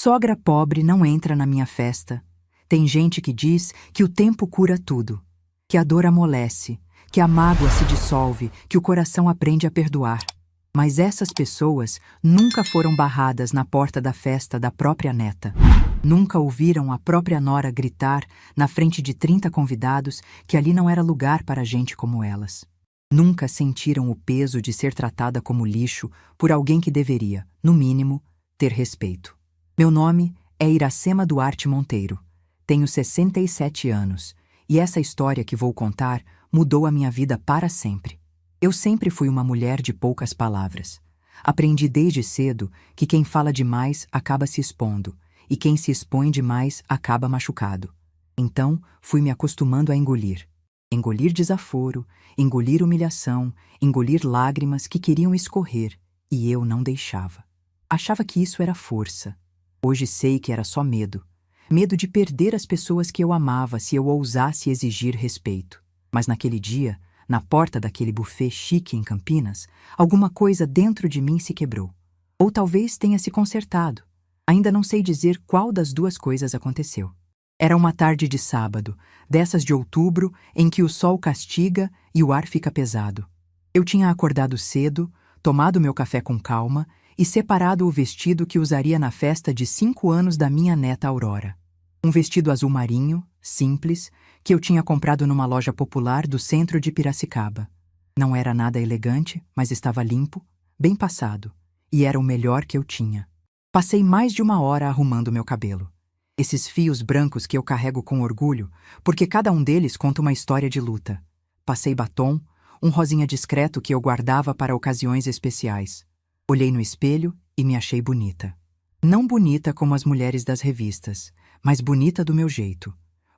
Sogra pobre não entra na minha festa. Tem gente que diz que o tempo cura tudo, que a dor amolece, que a mágoa se dissolve, que o coração aprende a perdoar. Mas essas pessoas nunca foram barradas na porta da festa da própria neta. Nunca ouviram a própria nora gritar, na frente de 30 convidados, que ali não era lugar para gente como elas. Nunca sentiram o peso de ser tratada como lixo por alguém que deveria, no mínimo, ter respeito. Meu nome é Iracema Duarte Monteiro. Tenho 67 anos, e essa história que vou contar mudou a minha vida para sempre. Eu sempre fui uma mulher de poucas palavras. Aprendi desde cedo que quem fala demais acaba se expondo, e quem se expõe demais acaba machucado. Então, fui me acostumando a engolir. Engolir desaforo, engolir humilhação, engolir lágrimas que queriam escorrer, e eu não deixava. Achava que isso era força. Hoje sei que era só medo. Medo de perder as pessoas que eu amava se eu ousasse exigir respeito. Mas naquele dia, na porta daquele buffet chique em Campinas, alguma coisa dentro de mim se quebrou. Ou talvez tenha se consertado. Ainda não sei dizer qual das duas coisas aconteceu. Era uma tarde de sábado, dessas de outubro, em que o sol castiga e o ar fica pesado. Eu tinha acordado cedo, tomado meu café com calma e separado o vestido que usaria na festa de 5 anos da minha neta Aurora. Um vestido azul marinho, simples, que eu tinha comprado numa loja popular do centro de Piracicaba. Não era nada elegante, mas estava limpo, bem passado, e era o melhor que eu tinha. Passei mais de 1 hora arrumando meu cabelo. Esses fios brancos que eu carrego com orgulho, porque cada um deles conta uma história de luta. Passei batom, um rosinha discreto que eu guardava para ocasiões especiais. Olhei no espelho e me achei bonita. Não bonita como as mulheres das revistas, mas bonita do meu jeito.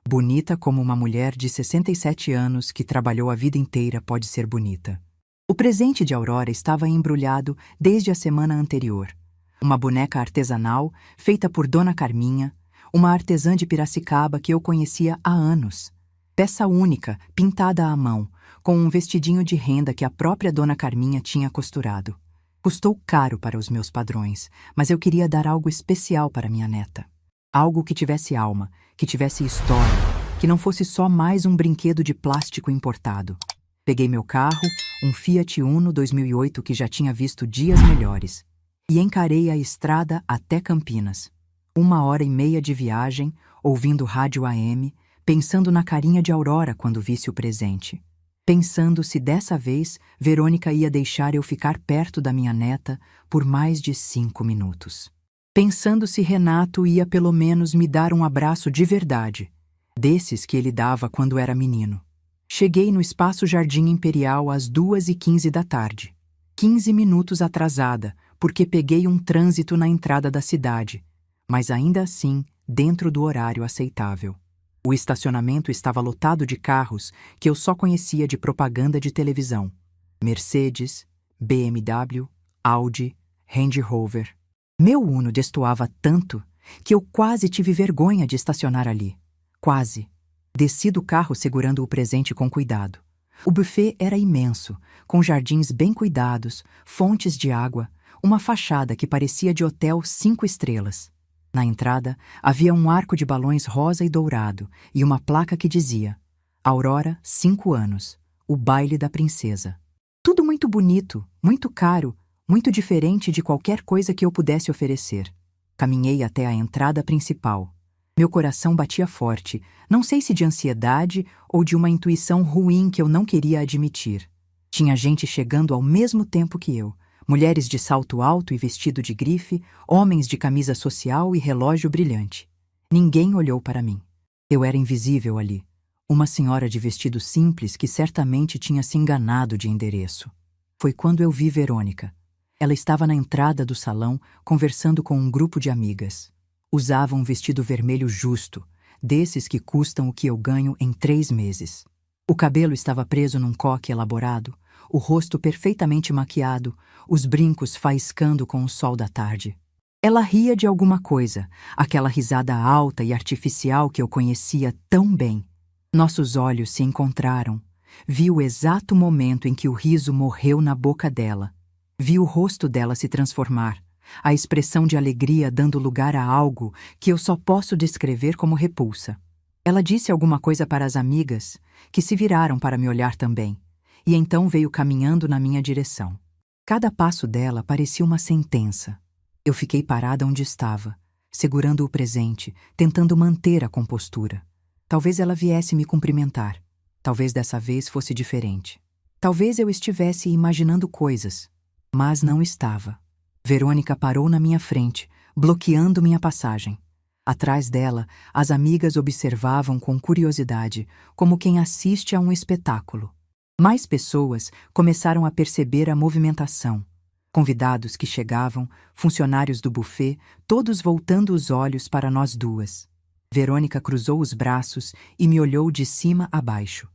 Bonita como uma mulher de 67 anos que trabalhou a vida inteira pode ser bonita. O presente de Aurora estava embrulhado desde a semana anterior. Uma boneca artesanal feita por Dona Carminha, uma artesã de Piracicaba que eu conhecia há anos. Peça única, pintada à mão, com um vestidinho de renda que a própria Dona Carminha tinha costurado. Custou caro para os meus padrões, mas eu queria dar algo especial para minha neta. Algo que tivesse alma, que tivesse história, que não fosse só mais um brinquedo de plástico importado. Peguei meu carro, um Fiat Uno 2008 que já tinha visto dias melhores, e encarei a estrada até Campinas. 1h30 de viagem, ouvindo rádio AM, pensando na carinha de Aurora quando visse o presente. Pensando se dessa vez Verônica ia deixar eu ficar perto da minha neta por mais de 5 minutos. Pensando se Renato ia pelo menos me dar um abraço de verdade, desses que ele dava quando era menino. Cheguei no Espaço Jardim Imperial às 2h15 da tarde. 15 minutos atrasada, porque peguei um trânsito na entrada da cidade, mas ainda assim dentro do horário aceitável. O estacionamento estava lotado de carros que eu só conhecia de propaganda de televisão. Mercedes, BMW, Audi, Range Rover. Meu Uno destoava tanto que eu quase tive vergonha de estacionar ali. Quase. Desci do carro segurando o presente com cuidado. O buffet era imenso, com jardins bem cuidados, fontes de água, uma fachada que parecia de hotel 5 estrelas. Na entrada, havia um arco de balões rosa e dourado e uma placa que dizia: Aurora, 5 anos, o baile da princesa. Tudo muito bonito, muito caro, muito diferente de qualquer coisa que eu pudesse oferecer. Caminhei até a entrada principal. Meu coração batia forte, não sei se de ansiedade ou de uma intuição ruim que eu não queria admitir. Tinha gente chegando ao mesmo tempo que eu. Mulheres de salto alto e vestido de grife, homens de camisa social e relógio brilhante. Ninguém olhou para mim. Eu era invisível ali. Uma senhora de vestido simples que certamente tinha se enganado de endereço. Foi quando eu vi Verônica. Ela estava na entrada do salão, conversando com um grupo de amigas. Usava um vestido vermelho justo, desses que custam o que eu ganho em 3 meses. O cabelo estava preso num coque elaborado, o rosto perfeitamente maquiado, os brincos faiscando com o sol da tarde. Ela ria de alguma coisa, aquela risada alta e artificial que eu conhecia tão bem. Nossos olhos se encontraram. Vi o exato momento em que o riso morreu na boca dela. Vi o rosto dela se transformar, a expressão de alegria dando lugar a algo que eu só posso descrever como repulsa. Ela disse alguma coisa para as amigas, que se viraram para me olhar também, e então veio caminhando na minha direção. Cada passo dela parecia uma sentença. Eu fiquei parada onde estava, segurando o presente, tentando manter a compostura. Talvez ela viesse me cumprimentar. Talvez dessa vez fosse diferente. Talvez eu estivesse imaginando coisas, mas não estava. Verônica parou na minha frente, bloqueando minha passagem. Atrás dela, as amigas observavam com curiosidade, como quem assiste a um espetáculo. Mais pessoas começaram a perceber a movimentação. Convidados que chegavam, funcionários do buffet, todos voltando os olhos para nós duas. Verônica cruzou os braços e me olhou de cima a baixo.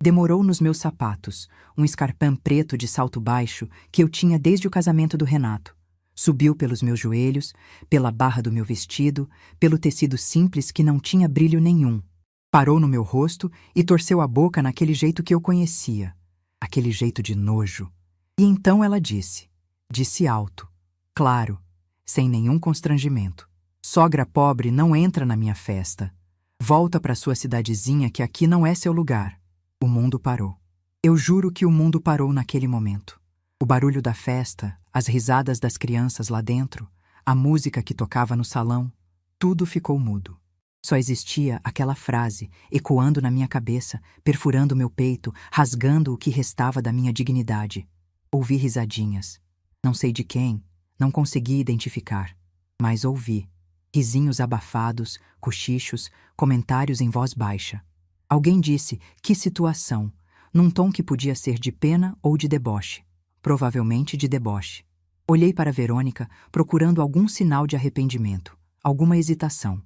Demorou nos meus sapatos, um escarpão preto de salto baixo que eu tinha desde o casamento do Renato. Subiu pelos meus joelhos, pela barra do meu vestido, pelo tecido simples que não tinha brilho nenhum. Parou no meu rosto e torceu a boca naquele jeito que eu conhecia. Aquele jeito de nojo. E então ela disse alto, claro, sem nenhum constrangimento. Sogra pobre não entra na minha festa. Volta para sua cidadezinha que aqui não é seu lugar. O mundo parou. Eu juro que o mundo parou naquele momento. O barulho da festa, as risadas das crianças lá dentro, a música que tocava no salão, tudo ficou mudo. Só existia aquela frase, ecoando na minha cabeça, perfurando meu peito, rasgando o que restava da minha dignidade. Ouvi risadinhas. Não sei de quem, não consegui identificar, mas ouvi. Risinhos abafados, cochichos, comentários em voz baixa. Alguém disse, que situação, num tom que podia ser de pena ou de deboche. Provavelmente de deboche. Olhei para Verônica, procurando algum sinal de arrependimento, alguma hesitação.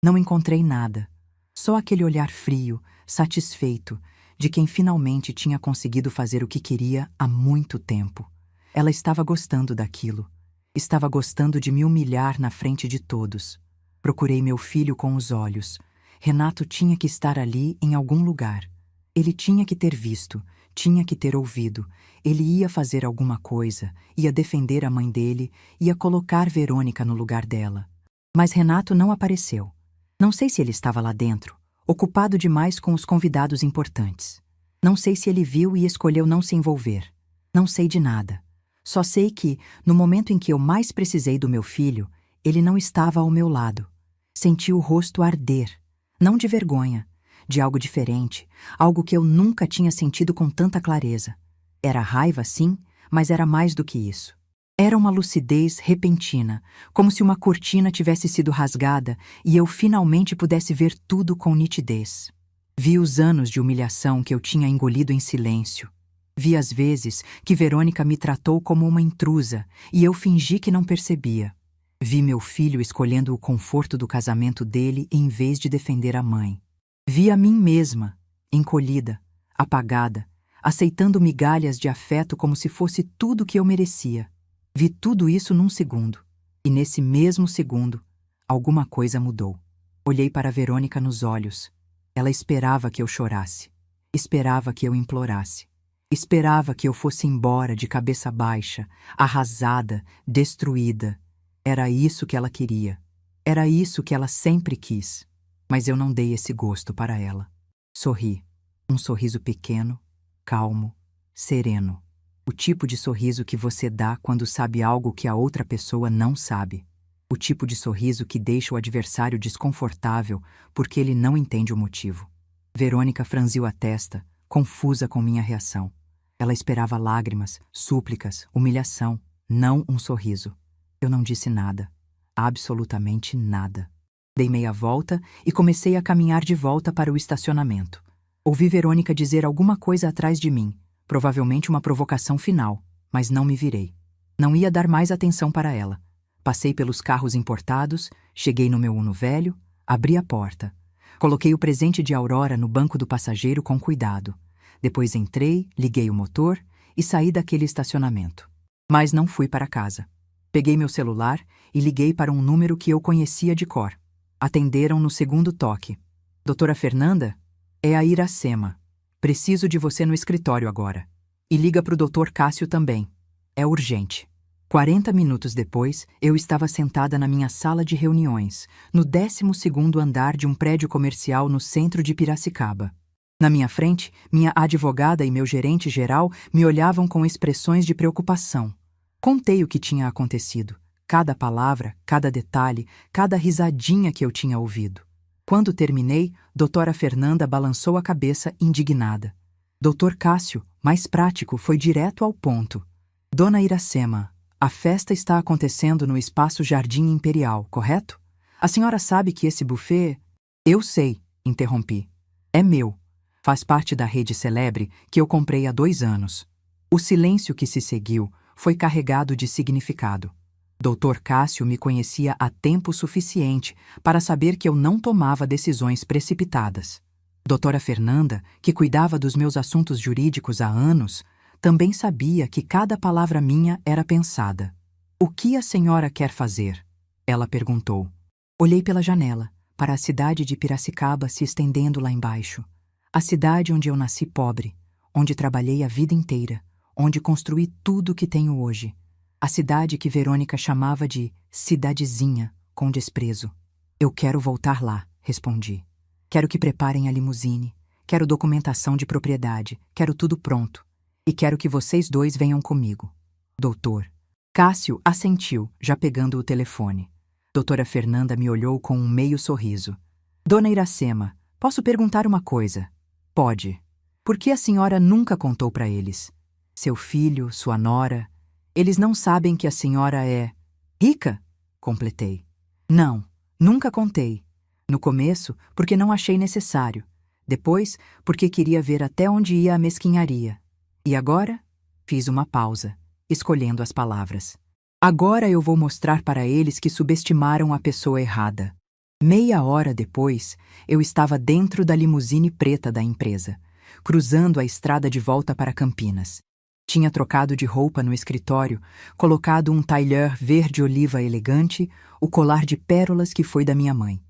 Não encontrei nada. Só aquele olhar frio, satisfeito, de quem finalmente tinha conseguido fazer o que queria há muito tempo. Ela estava gostando daquilo. Estava gostando de me humilhar na frente de todos. Procurei meu filho com os olhos. Renato tinha que estar ali em algum lugar. Ele tinha que ter visto, tinha que ter ouvido. Ele ia fazer alguma coisa, ia defender a mãe dele, ia colocar Verônica no lugar dela. Mas Renato não apareceu. Não sei se ele estava lá dentro, ocupado demais com os convidados importantes. Não sei se ele viu e escolheu não se envolver. Não sei de nada. Só sei que, no momento em que eu mais precisei do meu filho, ele não estava ao meu lado. Senti o rosto arder, não de vergonha, de algo diferente, algo que eu nunca tinha sentido com tanta clareza. Era raiva, sim, mas era mais do que isso. Era uma lucidez repentina, como se uma cortina tivesse sido rasgada e eu finalmente pudesse ver tudo com nitidez. Vi os anos de humilhação que eu tinha engolido em silêncio. Vi as vezes que Verônica me tratou como uma intrusa e eu fingi que não percebia. Vi meu filho escolhendo o conforto do casamento dele em vez de defender a mãe. Vi a mim mesma, encolhida, apagada, aceitando migalhas de afeto como se fosse tudo que eu merecia. Vi tudo isso num segundo. E nesse mesmo segundo, alguma coisa mudou. Olhei para Verônica nos olhos. Ela esperava que eu chorasse. Esperava que eu implorasse. Esperava que eu fosse embora de cabeça baixa, arrasada, destruída. Era isso que ela queria. Era isso que ela sempre quis. Mas eu não dei esse gosto para ela. Sorri. Um sorriso pequeno, calmo, sereno. O tipo de sorriso que você dá quando sabe algo que a outra pessoa não sabe. O tipo de sorriso que deixa o adversário desconfortável porque ele não entende o motivo. Verônica franziu a testa, confusa com minha reação. Ela esperava lágrimas, súplicas, humilhação, não um sorriso. Eu não disse nada. Absolutamente nada. Dei meia volta e comecei a caminhar de volta para o estacionamento. Ouvi Verônica dizer alguma coisa atrás de mim, provavelmente uma provocação final, mas não me virei. Não ia dar mais atenção para ela. Passei pelos carros importados, cheguei no meu Uno velho, abri a porta. Coloquei o presente de Aurora no banco do passageiro com cuidado. Depois entrei, liguei o motor e saí daquele estacionamento. Mas não fui para casa. Peguei meu celular e liguei para um número que eu conhecia de cor. Atenderam no segundo toque. Doutora Fernanda? É a Iracema. Preciso de você no escritório agora. E liga para o Dr. Cássio também. É urgente. 40 minutos depois, eu estava sentada na minha sala de reuniões, no 12º andar de um prédio comercial no centro de Piracicaba. Na minha frente, minha advogada e meu gerente-geral me olhavam com expressões de preocupação. Contei o que tinha acontecido, cada palavra, cada detalhe, cada risadinha que eu tinha ouvido. Quando terminei, doutora Fernanda balançou a cabeça indignada. Doutor Cássio, mais prático, foi direto ao ponto. Dona Iracema, a festa está acontecendo no Espaço Jardim Imperial, correto? A senhora sabe que esse buffet... Eu sei, interrompi. É meu. Faz parte da rede Celebre que eu comprei há 2 anos. O silêncio que se seguiu foi carregado de significado. Dr. Cássio me conhecia há tempo suficiente para saber que eu não tomava decisões precipitadas. Doutora Fernanda, que cuidava dos meus assuntos jurídicos há anos, também sabia que cada palavra minha era pensada. O que a senhora quer fazer? Ela perguntou. Olhei pela janela, para a cidade de Piracicaba se estendendo lá embaixo. A cidade onde eu nasci pobre, onde trabalhei a vida inteira, onde construí tudo o que tenho hoje. A cidade que Verônica chamava de cidadezinha, com desprezo. Eu quero voltar lá, respondi. Quero que preparem a limusine, quero documentação de propriedade, quero tudo pronto. E quero que vocês 2 venham comigo. Doutor. Cássio assentiu, já pegando o telefone. Doutora Fernanda me olhou com um meio sorriso. Dona Iracema, posso perguntar uma coisa? Pode. Por que a senhora nunca contou para eles? Seu filho, sua nora... Eles não sabem que a senhora é... rica? Completei. Não, nunca contei. No começo, porque não achei necessário. Depois, porque queria ver até onde ia a mesquinharia. E agora? Fiz uma pausa, escolhendo as palavras. Agora eu vou mostrar para eles que subestimaram a pessoa errada. Meia hora depois, eu estava dentro da limusine preta da empresa, cruzando a estrada de volta para Campinas. Tinha trocado de roupa no escritório, colocado um tailleur verde-oliva elegante, o colar de pérolas que foi da minha mãe.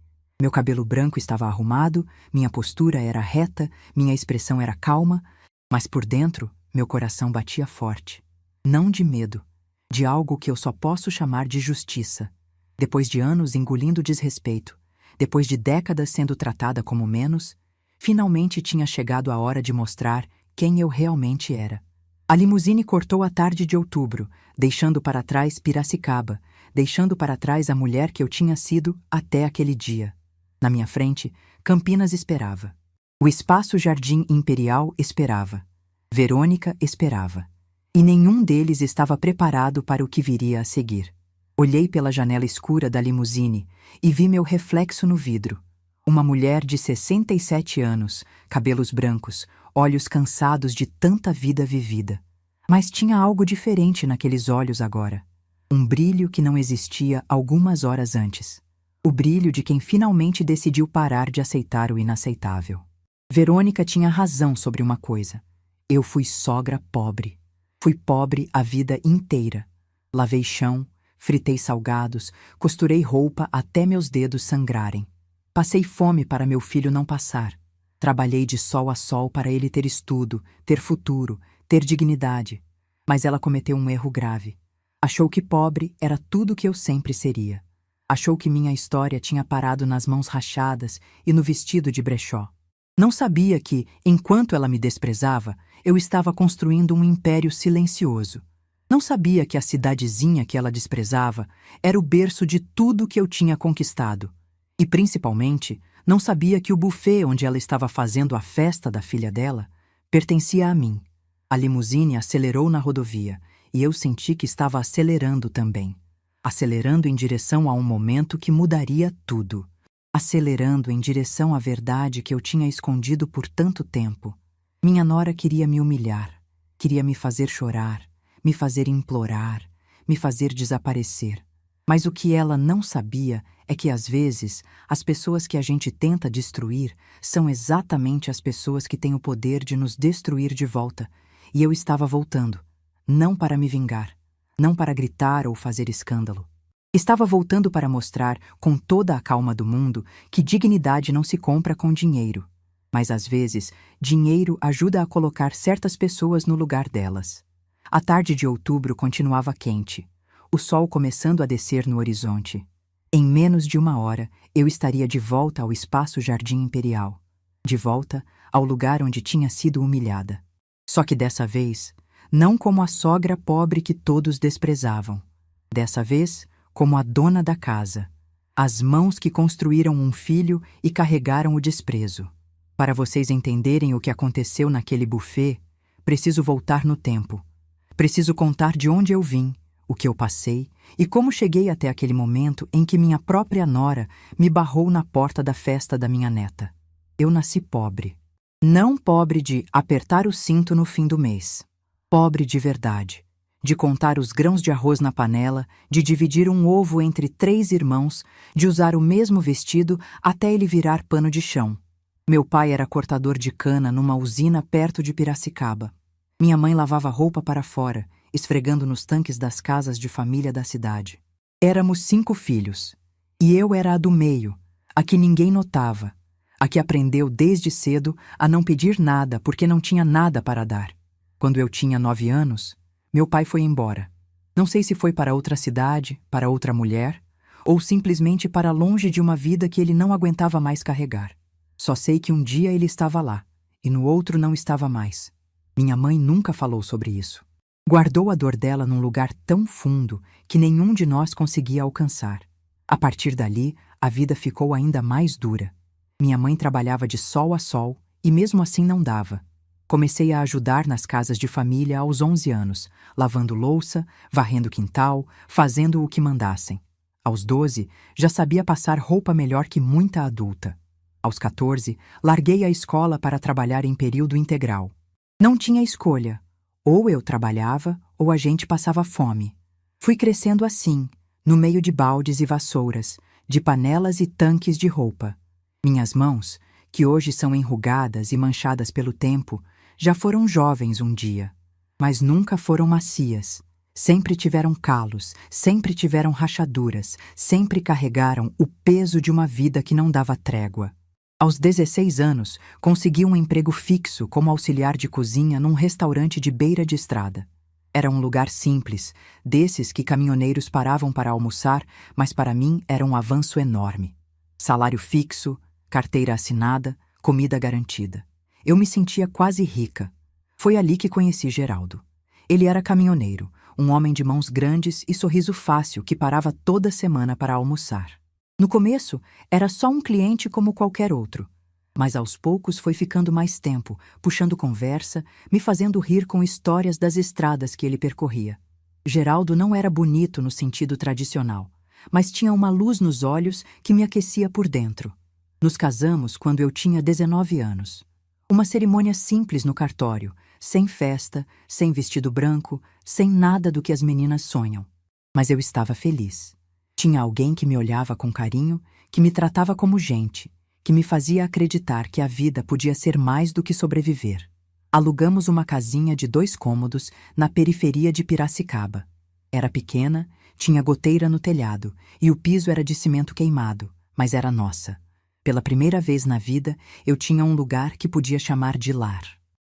Meu cabelo branco estava arrumado, minha postura era reta, minha expressão era calma, mas por dentro, meu coração batia forte. Não de medo, de algo que eu só posso chamar de justiça. Depois de anos engolindo desrespeito, depois de décadas sendo tratada como menos, finalmente tinha chegado a hora de mostrar quem eu realmente era. A limusine cortou a tarde de outubro, deixando para trás Piracicaba, deixando para trás a mulher que eu tinha sido até aquele dia. Na minha frente, Campinas esperava. O Espaço Jardim Imperial esperava. Verônica esperava. E nenhum deles estava preparado para o que viria a seguir. Olhei pela janela escura da limusine e vi meu reflexo no vidro. Uma mulher de 67 anos, cabelos brancos, olhos cansados de tanta vida vivida. Mas tinha algo diferente naqueles olhos agora. Um brilho que não existia algumas horas antes. O brilho de quem finalmente decidiu parar de aceitar o inaceitável. Verônica tinha razão sobre uma coisa. Eu fui sogra pobre. Fui pobre a vida inteira. Lavei chão, fritei salgados, costurei roupa até meus dedos sangrarem. Passei fome para meu filho não passar. Trabalhei de sol a sol para ele ter estudo, ter futuro, ter dignidade. Mas ela cometeu um erro grave. Achou que pobre era tudo o que eu sempre seria. Achou que minha história tinha parado nas mãos rachadas e no vestido de brechó. Não sabia que, enquanto ela me desprezava, eu estava construindo um império silencioso. Não sabia que a cidadezinha que ela desprezava era o berço de tudo que eu tinha conquistado. E, principalmente, não sabia que o buffet onde ela estava fazendo a festa da filha dela pertencia a mim. A limusine acelerou na rodovia e eu senti que estava acelerando também. Acelerando em direção a um momento que mudaria tudo. Acelerando em direção à verdade que eu tinha escondido por tanto tempo. Minha nora queria me humilhar, queria me fazer chorar, me fazer implorar, me fazer desaparecer. Mas o que ela não sabia é que, às vezes, as pessoas que a gente tenta destruir são exatamente as pessoas que têm o poder de nos destruir de volta. E eu estava voltando, não para me vingar, não para gritar ou fazer escândalo. Estava voltando para mostrar, com toda a calma do mundo, que dignidade não se compra com dinheiro. Mas, às vezes, dinheiro ajuda a colocar certas pessoas no lugar delas. A tarde de outubro continuava quente. o sol começando a descer no horizonte. Em menos de 1 hora, eu estaria de volta ao espaço Jardim Imperial. De volta ao lugar onde tinha sido humilhada. Só que dessa vez, não como a sogra pobre que todos desprezavam. Dessa vez, como a dona da casa. As mãos que construíram um filho e carregaram o desprezo. Para vocês entenderem o que aconteceu naquele buffet, preciso voltar no tempo. Preciso contar de onde eu vim, o que eu passei e como cheguei até aquele momento em que minha própria nora me barrou na porta da festa da minha neta. Eu nasci pobre. Não pobre de apertar o cinto no fim do mês. Pobre de verdade. De contar os grãos de arroz na panela, de dividir um ovo entre 3 irmãos, de usar o mesmo vestido até ele virar pano de chão. Meu pai era cortador de cana numa usina perto de Piracicaba. Minha mãe lavava roupa para fora, esfregando nos tanques das casas de família da cidade. Éramos 5 filhos, e eu era a do meio, a que ninguém notava, a que aprendeu desde cedo a não pedir nada porque não tinha nada para dar. Quando eu tinha 9 anos, meu pai foi embora. Não sei se foi para outra cidade, para outra mulher, ou simplesmente para longe de uma vida que ele não aguentava mais carregar. Só sei que um dia ele estava lá, e no outro não estava mais. Minha mãe nunca falou sobre isso. Guardou a dor dela num lugar tão fundo que nenhum de nós conseguia alcançar. A partir dali, a vida ficou ainda mais dura. Minha mãe trabalhava de sol a sol e mesmo assim não dava. Comecei a ajudar nas casas de família aos 11 anos, lavando louça, varrendo quintal, fazendo o que mandassem. Aos 12, já sabia passar roupa melhor que muita adulta. Aos 14, larguei a escola para trabalhar em período integral. Não tinha escolha. Ou eu trabalhava, ou a gente passava fome. Fui crescendo assim, no meio de baldes e vassouras, de panelas e tanques de roupa. Minhas mãos, que hoje são enrugadas e manchadas pelo tempo, já foram jovens um dia, mas nunca foram macias. Sempre tiveram calos, sempre tiveram rachaduras, sempre carregaram o peso de uma vida que não dava trégua. Aos 16 anos, consegui um emprego fixo como auxiliar de cozinha num restaurante de beira de estrada. Era um lugar simples, desses que caminhoneiros paravam para almoçar, mas para mim era um avanço enorme. Salário fixo, carteira assinada, comida garantida. Eu me sentia quase rica. Foi ali que conheci Geraldo. Ele era caminhoneiro, um homem de mãos grandes e sorriso fácil que parava toda semana para almoçar. No começo, era só um cliente como qualquer outro, mas aos poucos foi ficando mais tempo, puxando conversa, me fazendo rir com histórias das estradas que ele percorria. Geraldo não era bonito no sentido tradicional, mas tinha uma luz nos olhos que me aquecia por dentro. Nos casamos quando eu tinha 19 anos. Uma cerimônia simples no cartório, sem festa, sem vestido branco, sem nada do que as meninas sonham. Mas eu estava feliz. Tinha alguém que me olhava com carinho, que me tratava como gente, que me fazia acreditar que a vida podia ser mais do que sobreviver. Alugamos uma casinha de 2 cômodos na periferia de Piracicaba. Era pequena, tinha goteira no telhado e o piso era de cimento queimado, mas era nossa. Pela primeira vez na vida, eu tinha um lugar que podia chamar de lar.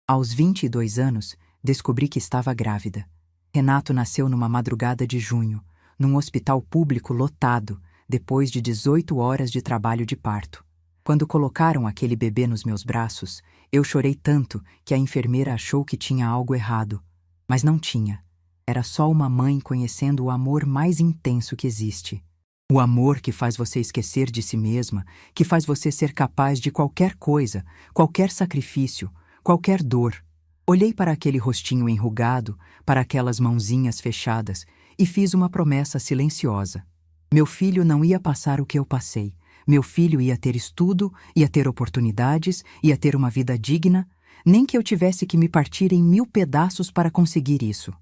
Aos 22 anos, descobri que estava grávida. Renato nasceu numa madrugada de junho, num hospital público lotado, depois de 18 horas de trabalho de parto. Quando colocaram aquele bebê nos meus braços, eu chorei tanto que a enfermeira achou que tinha algo errado. Mas não tinha. Era só uma mãe conhecendo o amor mais intenso que existe. O amor que faz você esquecer de si mesma, que faz você ser capaz de qualquer coisa, qualquer sacrifício, qualquer dor. Olhei para aquele rostinho enrugado, para aquelas mãozinhas fechadas, e fiz uma promessa silenciosa. Meu filho não ia passar o que eu passei. Meu filho ia ter estudo, ia ter oportunidades, ia ter uma vida digna, nem que eu tivesse que me partir em 1000 pedaços para conseguir isso.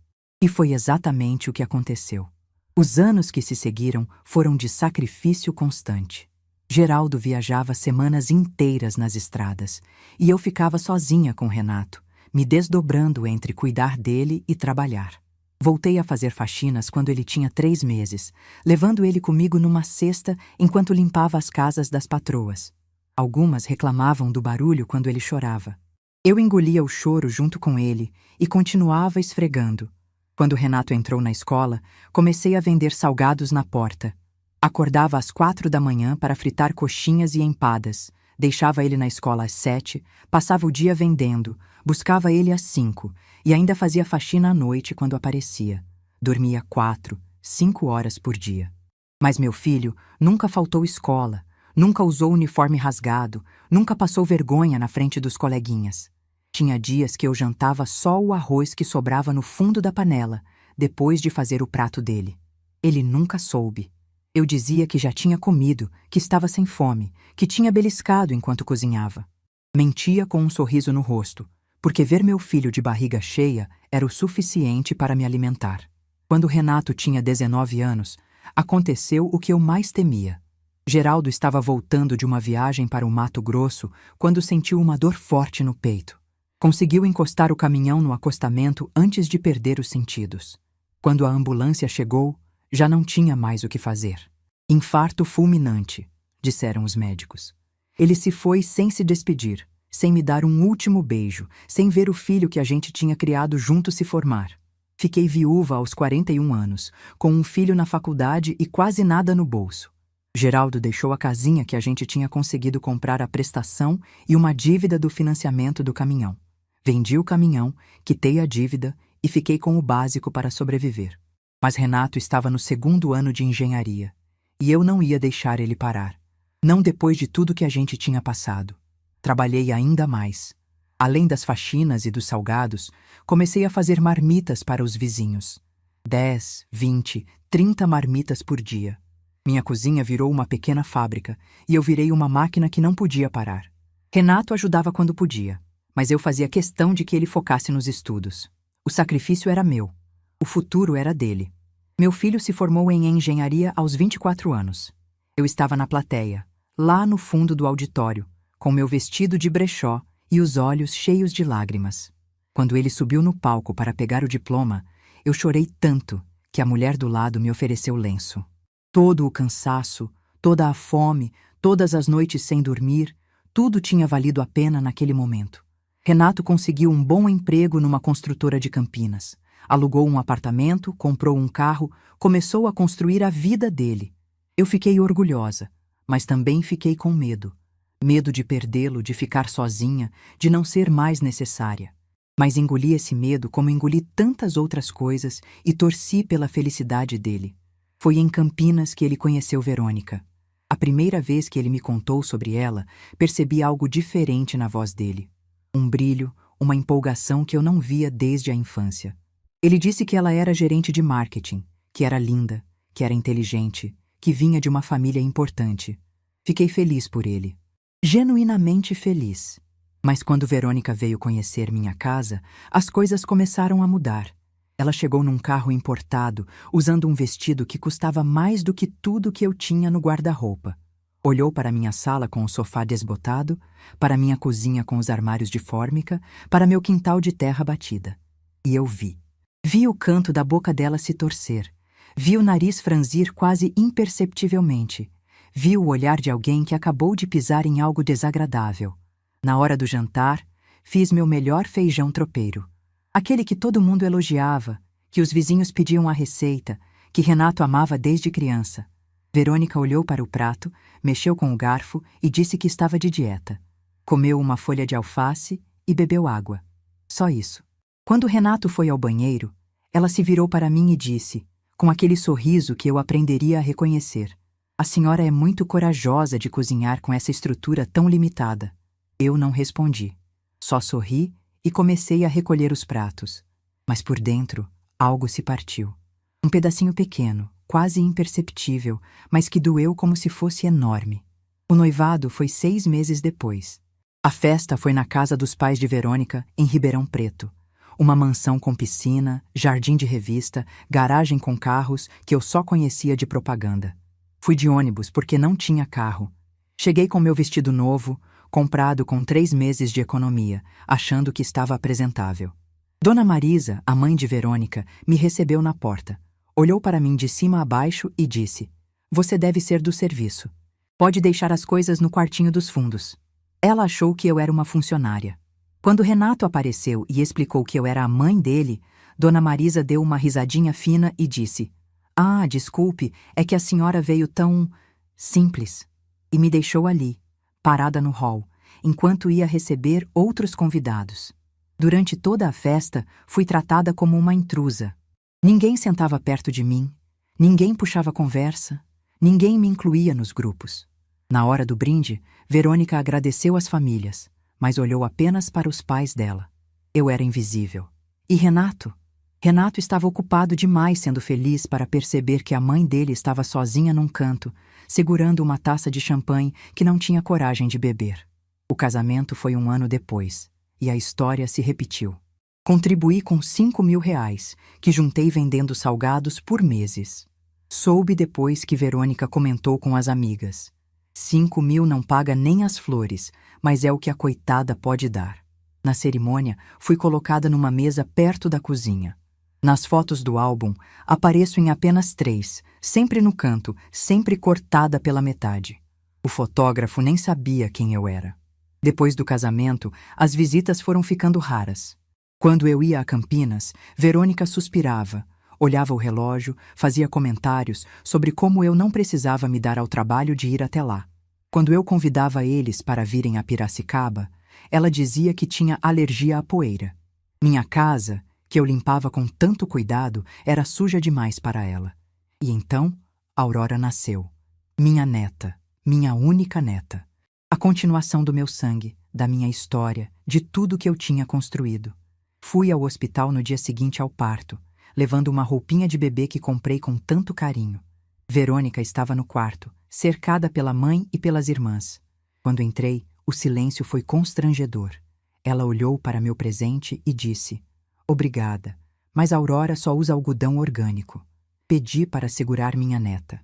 E foi exatamente o que aconteceu. Os anos que se seguiram foram de sacrifício constante. Geraldo viajava semanas inteiras nas estradas, e eu ficava sozinha com Renato, me desdobrando entre cuidar dele e trabalhar. Voltei a fazer faxinas quando ele tinha 3 meses, levando ele comigo numa cesta enquanto limpava as casas das patroas. Algumas reclamavam do barulho quando ele chorava. Eu engolia o choro junto com ele e continuava esfregando. Quando Renato entrou na escola, comecei a vender salgados na porta. Acordava às 4 da manhã para fritar coxinhas e empadas. Deixava ele na escola às 7, passava o dia vendendo, buscava ele às 5 e ainda fazia faxina à noite quando aparecia. Dormia 4, 5 horas por dia. Mas meu filho nunca faltou escola, nunca usou uniforme rasgado, nunca passou vergonha na frente dos coleguinhas. Tinha dias que eu jantava só o arroz que sobrava no fundo da panela, depois de fazer o prato dele. Ele nunca soube. Eu dizia que já tinha comido, que estava sem fome, que tinha beliscado enquanto cozinhava. Mentia com um sorriso no rosto, porque ver meu filho de barriga cheia era o suficiente para me alimentar. Quando Renato tinha 19 anos, aconteceu o que eu mais temia. Geraldo estava voltando de uma viagem para o Mato Grosso quando sentiu uma dor forte no peito. Conseguiu encostar o caminhão no acostamento antes de perder os sentidos. Quando a ambulância chegou, já não tinha mais o que fazer. Infarto fulminante, disseram os médicos. Ele se foi sem se despedir, sem me dar um último beijo, sem ver o filho que a gente tinha criado junto se formar. Fiquei viúva aos 41 anos, com um filho na faculdade e quase nada no bolso. Geraldo deixou a casinha que a gente tinha conseguido comprar à prestação e uma dívida do financiamento do caminhão. Vendi o caminhão, quitei a dívida e fiquei com o básico para sobreviver. Mas Renato estava no 2º ano de engenharia, e eu não ia deixar ele parar. Não depois de tudo que a gente tinha passado. Trabalhei ainda mais. Além das faxinas e dos salgados, comecei a fazer marmitas para os vizinhos. 10, 20, 30 marmitas por dia. Minha cozinha virou uma pequena fábrica, e eu virei uma máquina que não podia parar. Renato ajudava quando podia, mas eu fazia questão de que ele focasse nos estudos. O sacrifício era meu. O futuro era dele. Meu filho se formou em engenharia aos 24 anos. Eu estava na plateia, lá no fundo do auditório, com meu vestido de brechó e os olhos cheios de lágrimas. Quando ele subiu no palco para pegar o diploma, eu chorei tanto que a mulher do lado me ofereceu lenço. Todo o cansaço, toda a fome, todas as noites sem dormir, tudo tinha valido a pena naquele momento. Renato conseguiu um bom emprego numa construtora de Campinas. Alugou um apartamento, comprou um carro, começou a construir a vida dele. Eu fiquei orgulhosa, mas também fiquei com medo. Medo de perdê-lo, de ficar sozinha, de não ser mais necessária. Mas engoli esse medo como engoli tantas outras coisas e torci pela felicidade dele. Foi em Campinas que ele conheceu Verônica. A primeira vez que ele me contou sobre ela, percebi algo diferente na voz dele. Um brilho, uma empolgação que eu não via desde a infância. Ele disse que ela era gerente de marketing, que era linda, que era inteligente, que vinha de uma família importante. Fiquei feliz por ele. Genuinamente feliz. Mas quando Verônica veio conhecer minha casa, as coisas começaram a mudar. Ela chegou num carro importado, usando um vestido que custava mais do que tudo que eu tinha no guarda-roupa. Olhou para minha sala com o sofá desbotado, para minha cozinha com os armários de fórmica, para meu quintal de terra batida. E eu vi. Vi o canto da boca dela se torcer. Vi o nariz franzir quase imperceptivelmente. Vi o olhar de alguém que acabou de pisar em algo desagradável. Na hora do jantar, fiz meu melhor feijão tropeiro. Aquele que todo mundo elogiava, que os vizinhos pediam a receita, que Renato amava desde criança. Verônica olhou para o prato, mexeu com o garfo e disse que estava de dieta. Comeu uma folha de alface e bebeu água. Só isso. Quando Renato foi ao banheiro, ela se virou para mim e disse, com aquele sorriso que eu aprenderia a reconhecer: "A senhora é muito corajosa de cozinhar com essa estrutura tão limitada." Eu não respondi. Só sorri e comecei a recolher os pratos. Mas por dentro, algo se partiu. Um pedacinho pequeno, quase imperceptível, mas que doeu como se fosse enorme. O noivado foi 6 meses depois. A festa foi na casa dos pais de Verônica, em Ribeirão Preto. Uma mansão com piscina, jardim de revista, garagem com carros que eu só conhecia de propaganda. Fui de ônibus porque não tinha carro. Cheguei com meu vestido novo, comprado com 3 meses de economia, achando que estava apresentável. Dona Marisa, a mãe de Verônica, me recebeu na porta. Olhou para mim de cima a baixo e disse: "Você deve ser do serviço. Pode deixar as coisas no quartinho dos fundos." Ela achou que eu era uma funcionária. Quando Renato apareceu e explicou que eu era a mãe dele, Dona Marisa deu uma risadinha fina e disse: "Ah, desculpe, é que a senhora veio tão simples." E me deixou ali, parada no hall, enquanto ia receber outros convidados. Durante toda a festa, fui tratada como uma intrusa. Ninguém sentava perto de mim, ninguém puxava conversa, ninguém me incluía nos grupos. Na hora do brinde, Verônica agradeceu às famílias, mas olhou apenas para os pais dela. Eu era invisível. E Renato? Renato estava ocupado demais sendo feliz para perceber que a mãe dele estava sozinha num canto, segurando uma taça de champanhe que não tinha coragem de beber. O casamento foi 1 ano depois, e a história se repetiu. Contribuí com 5.000 reais, que juntei vendendo salgados por meses. Soube depois que Verônica comentou com as amigas: 5.000 não paga nem as flores, mas é o que a coitada pode dar. Na cerimônia, fui colocada numa mesa perto da cozinha. Nas fotos do álbum, apareço em apenas 3, sempre no canto, sempre cortada pela metade. O fotógrafo nem sabia quem eu era. Depois do casamento, as visitas foram ficando raras. Quando eu ia a Campinas, Verônica suspirava, olhava o relógio, fazia comentários sobre como eu não precisava me dar ao trabalho de ir até lá. Quando eu convidava eles para virem a Piracicaba, ela dizia que tinha alergia à poeira. Minha casa, que eu limpava com tanto cuidado, era suja demais para ela. E então, Aurora nasceu. Minha neta, minha única neta. A continuação do meu sangue, da minha história, de tudo que eu tinha construído. Fui ao hospital no dia seguinte ao parto, levando uma roupinha de bebê que comprei com tanto carinho. Verônica estava no quarto, cercada pela mãe e pelas irmãs. Quando entrei, o silêncio foi constrangedor. Ela olhou para meu presente e disse: "Obrigada, mas a Aurora só usa algodão orgânico." Pedi para segurar minha neta.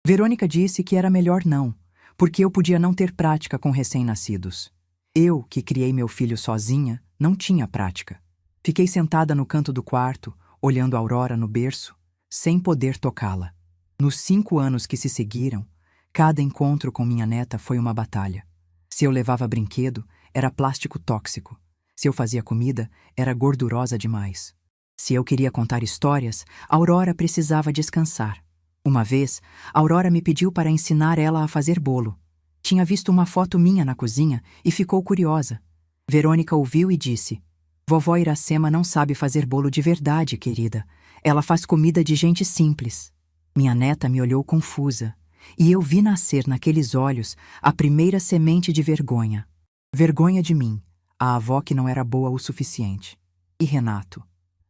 Verônica disse que era melhor não, porque eu podia não ter prática com recém-nascidos. Eu, que criei meu filho sozinha, não tinha prática. Fiquei sentada no canto do quarto, olhando a Aurora no berço, sem poder tocá-la. Nos 5 anos que se seguiram, cada encontro com minha neta foi uma batalha. Se eu levava brinquedo, era plástico tóxico. Se eu fazia comida, era gordurosa demais. Se eu queria contar histórias, Aurora precisava descansar. Uma vez, Aurora me pediu para ensinar ela a fazer bolo. Tinha visto uma foto minha na cozinha e ficou curiosa. Verônica ouviu e disse: "Vovó Iracema não sabe fazer bolo de verdade, querida. Ela faz comida de gente simples." Minha neta me olhou confusa, e eu vi nascer naqueles olhos a primeira semente de vergonha. Vergonha de mim, a avó que não era boa o suficiente. E Renato.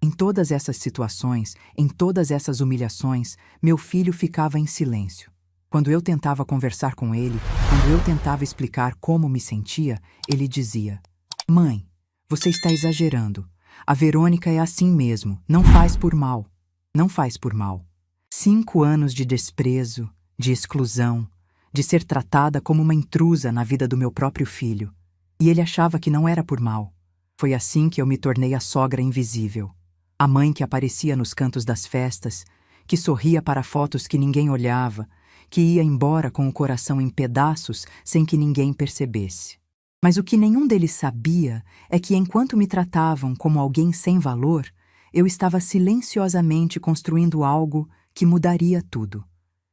Em todas essas situações, em todas essas humilhações, meu filho ficava em silêncio. Quando eu tentava conversar com ele, quando eu tentava explicar como me sentia, ele dizia: "Mãe, você está exagerando. A Verônica é assim mesmo, não faz por mal. Não faz por mal." 5 anos de desprezo, de exclusão, de ser tratada como uma intrusa na vida do meu próprio filho. E ele achava que não era por mal. Foi assim que eu me tornei a sogra invisível. A mãe que aparecia nos cantos das festas, que sorria para fotos que ninguém olhava, que ia embora com o coração em pedaços sem que ninguém percebesse. Mas o que nenhum deles sabia é que, enquanto me tratavam como alguém sem valor, eu estava silenciosamente construindo algo que mudaria tudo.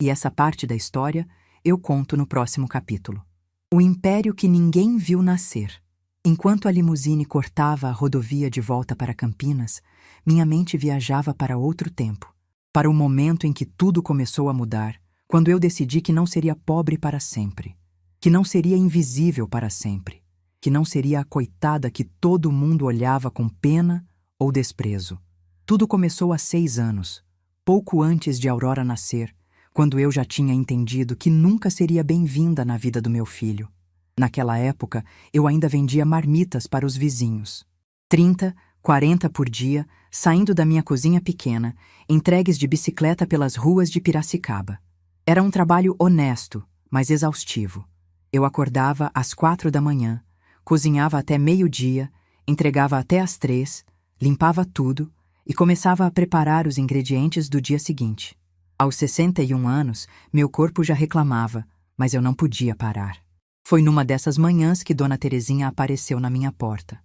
E essa parte da história eu conto no próximo capítulo. O império que ninguém viu nascer. Enquanto a limusine cortava a rodovia de volta para Campinas, minha mente viajava para outro tempo, para o momento em que tudo começou a mudar, quando eu decidi que não seria pobre para sempre, que não seria invisível para sempre, que não seria a coitada que todo mundo olhava com pena ou desprezo. Tudo começou há 6 anos, pouco antes de Aurora nascer, quando eu já tinha entendido que nunca seria bem-vinda na vida do meu filho. Naquela época, eu ainda vendia marmitas para os vizinhos. 30, 40 por dia, saindo da minha cozinha pequena, entregues de bicicleta pelas ruas de Piracicaba. Era um trabalho honesto, mas exaustivo. Eu acordava às 4 da manhã, cozinhava até meio-dia, entregava até às 3, limpava tudo e começava a preparar os ingredientes do dia seguinte. Aos 61 anos, meu corpo já reclamava, mas eu não podia parar. Foi numa dessas manhãs que Dona Terezinha apareceu na minha porta.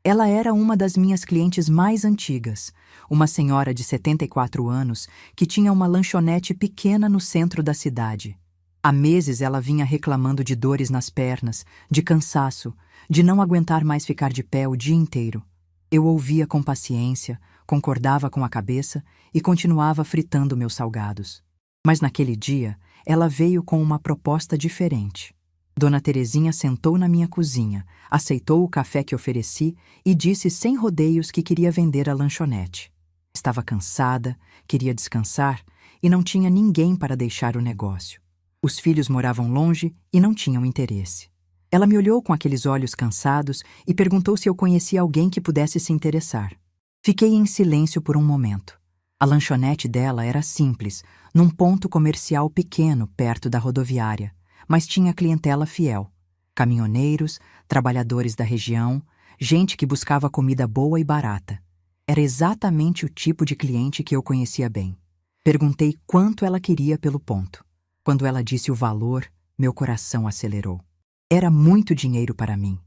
Ela era uma das minhas clientes mais antigas, uma senhora de 74 anos que tinha uma lanchonete pequena no centro da cidade. Há meses ela vinha reclamando de dores nas pernas, de cansaço, de não aguentar mais ficar de pé o dia inteiro. Eu ouvia com paciência, concordava com a cabeça e continuava fritando meus salgados. Mas naquele dia, ela veio com uma proposta diferente. Dona Terezinha sentou na minha cozinha, aceitou o café que ofereci e disse sem rodeios que queria vender a lanchonete. Estava cansada, queria descansar e não tinha ninguém para deixar o negócio. Os filhos moravam longe e não tinham interesse. Ela me olhou com aqueles olhos cansados e perguntou se eu conhecia alguém que pudesse se interessar. Fiquei em silêncio por um momento. A lanchonete dela era simples, num ponto comercial pequeno perto da rodoviária, mas tinha clientela fiel. Caminhoneiros, trabalhadores da região, gente que buscava comida boa e barata. Era exatamente o tipo de cliente que eu conhecia bem. Perguntei quanto ela queria pelo ponto. Quando ela disse o valor, meu coração acelerou. Era muito dinheiro para mim,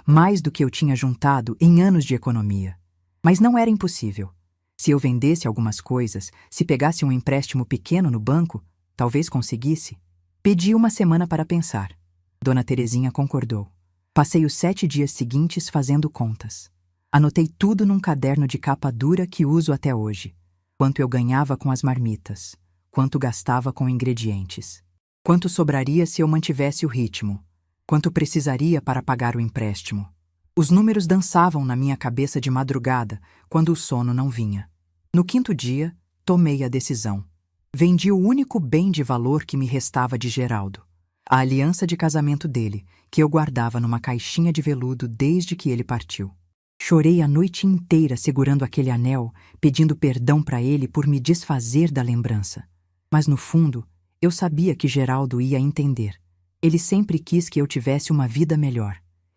mais do que eu tinha juntado em anos de economia. Mas não era impossível. Se eu vendesse algumas coisas, se pegasse um empréstimo pequeno no banco, talvez conseguisse. Pedi uma semana para pensar. Dona Terezinha concordou. Passei os 7 dias seguintes fazendo contas. Anotei tudo num caderno de capa dura que uso até hoje. Quanto eu ganhava com as marmitas, quanto gastava com ingredientes, quanto sobraria se eu mantivesse o ritmo, quanto precisaria para pagar o empréstimo. Os números dançavam na minha cabeça de madrugada, quando o sono não vinha. No 5º dia, tomei a decisão. Vendi o único bem de valor que me restava de Geraldo, a aliança de casamento dele, que eu guardava numa caixinha de veludo desde que ele partiu. Chorei a noite inteira segurando aquele anel, pedindo perdão para ele por me desfazer da lembrança. Mas no fundo, eu sabia que Geraldo ia entender. Ele sempre quis que eu tivesse uma vida melhor.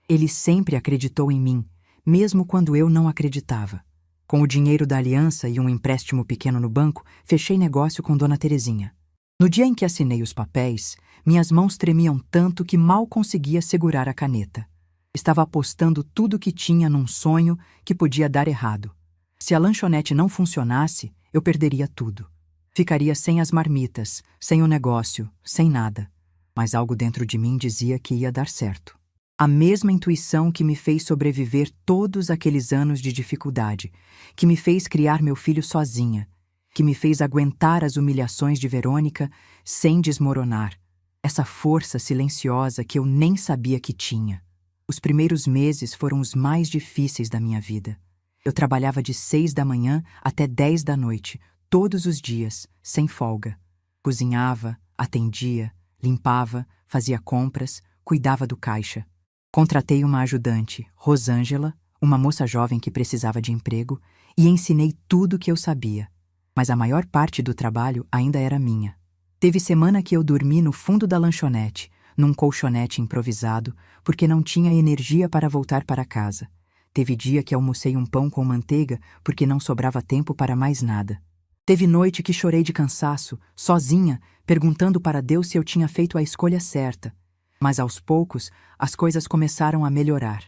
Ele sempre acreditou em mim, mesmo quando eu não acreditava. Com o dinheiro da aliança e um empréstimo pequeno no banco, fechei negócio com Dona Terezinha. No dia em que assinei os papéis, minhas mãos tremiam tanto que mal conseguia segurar a caneta. Estava apostando tudo o que tinha num sonho que podia dar errado. Se a lanchonete não funcionasse, eu perderia tudo. Ficaria sem as marmitas, sem o negócio, sem nada. Mas algo dentro de mim dizia que ia dar certo. A mesma intuição que me fez sobreviver todos aqueles anos de dificuldade, que me fez criar meu filho sozinha, que me fez aguentar as humilhações de Verônica sem desmoronar. Essa força silenciosa que eu nem sabia que tinha. Os primeiros meses foram os mais difíceis da minha vida. Eu trabalhava de 6 da manhã até 10 da noite, todos os dias, sem folga. Cozinhava, atendia, limpava, fazia compras, cuidava do caixa. Contratei uma ajudante, Rosângela, uma moça jovem que precisava de emprego, e ensinei tudo o que eu sabia. Mas a maior parte do trabalho ainda era minha. Teve semana que eu dormi no fundo da lanchonete, num colchonete improvisado, porque não tinha energia para voltar para casa. Teve dia que almocei um pão com manteiga porque não sobrava tempo para mais nada. Teve noite que chorei de cansaço, sozinha, perguntando para Deus se eu tinha feito a escolha certa. Mas aos poucos, as coisas começaram a melhorar.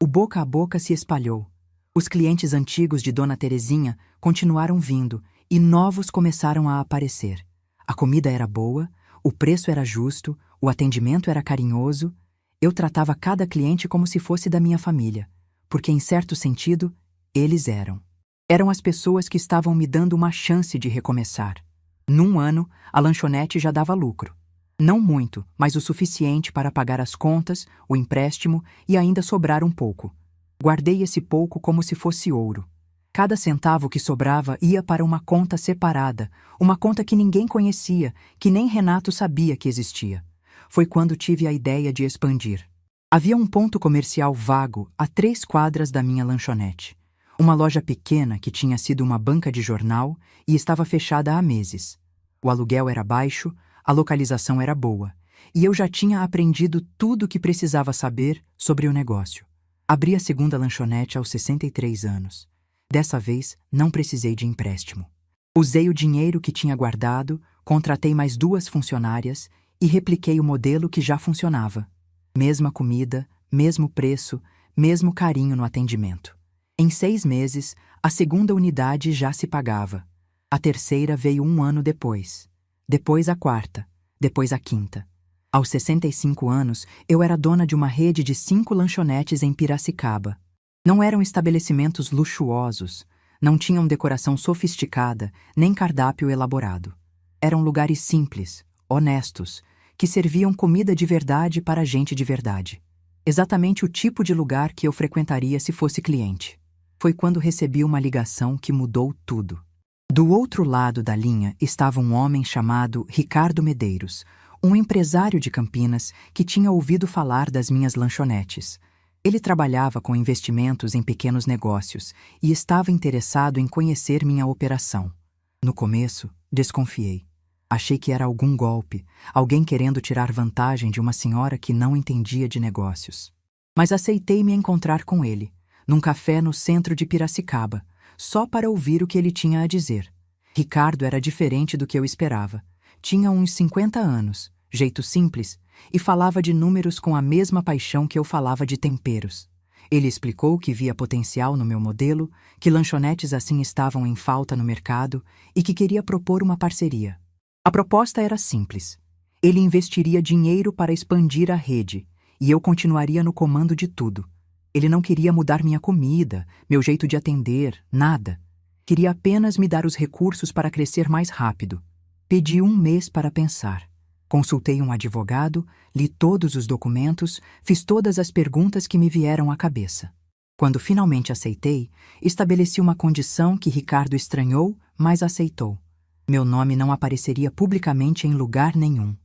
O boca a boca se espalhou. Os clientes antigos de Dona Terezinha continuaram vindo e novos começaram a aparecer. A comida era boa, o preço era justo, o atendimento era carinhoso. Eu tratava cada cliente como se fosse da minha família, porque, em certo sentido, eles eram. Eram as pessoas que estavam me dando uma chance de recomeçar. Num ano, a lanchonete já dava lucro. Não muito, mas o suficiente para pagar as contas, o empréstimo e ainda sobrar um pouco. Guardei esse pouco como se fosse ouro. Cada centavo que sobrava ia para uma conta separada, uma conta que ninguém conhecia, que nem Renato sabia que existia. Foi quando tive a ideia de expandir. Havia um ponto comercial vago a 3 quadras da minha lanchonete. Uma loja pequena que tinha sido uma banca de jornal e estava fechada há meses. O aluguel era baixo, a localização era boa, e eu já tinha aprendido tudo o que precisava saber sobre o negócio. Abri a segunda lanchonete aos 63 anos. Dessa vez, não precisei de empréstimo. Usei o dinheiro que tinha guardado, contratei mais 2 funcionárias e repliquei o modelo que já funcionava. Mesma comida, mesmo preço, mesmo carinho no atendimento. Em 6 meses, a segunda unidade já se pagava. A terceira veio 1 ano depois. Depois a quarta. Depois a quinta. Aos 65 anos, eu era dona de uma rede de 5 lanchonetes em Piracicaba. Não eram estabelecimentos luxuosos, não tinham decoração sofisticada, nem cardápio elaborado. Eram lugares simples, honestos, que serviam comida de verdade para gente de verdade. Exatamente o tipo de lugar que eu frequentaria se fosse cliente. Foi quando recebi uma ligação que mudou tudo. Do outro lado da linha estava um homem chamado Ricardo Medeiros, um empresário de Campinas que tinha ouvido falar das minhas lanchonetes. Ele trabalhava com investimentos em pequenos negócios e estava interessado em conhecer minha operação. No começo, desconfiei. Achei que era algum golpe, alguém querendo tirar vantagem de uma senhora que não entendia de negócios. Mas aceitei me encontrar com ele, num café no centro de Piracicaba, só para ouvir o que ele tinha a dizer. Ricardo era diferente do que eu esperava. Tinha uns 50 anos, jeito simples, e falava de números com a mesma paixão que eu falava de temperos. Ele explicou que via potencial no meu modelo, que lanchonetes assim estavam em falta no mercado e que queria propor uma parceria. A proposta era simples. Ele investiria dinheiro para expandir a rede e eu continuaria no comando de tudo. Ele não queria mudar minha comida, meu jeito de atender, nada. Queria apenas me dar os recursos para crescer mais rápido. Pedi 1 mês para pensar. Consultei um advogado, li todos os documentos, fiz todas as perguntas que me vieram à cabeça. Quando finalmente aceitei, estabeleci uma condição que Ricardo estranhou, mas aceitou. Meu nome não apareceria publicamente em lugar nenhum.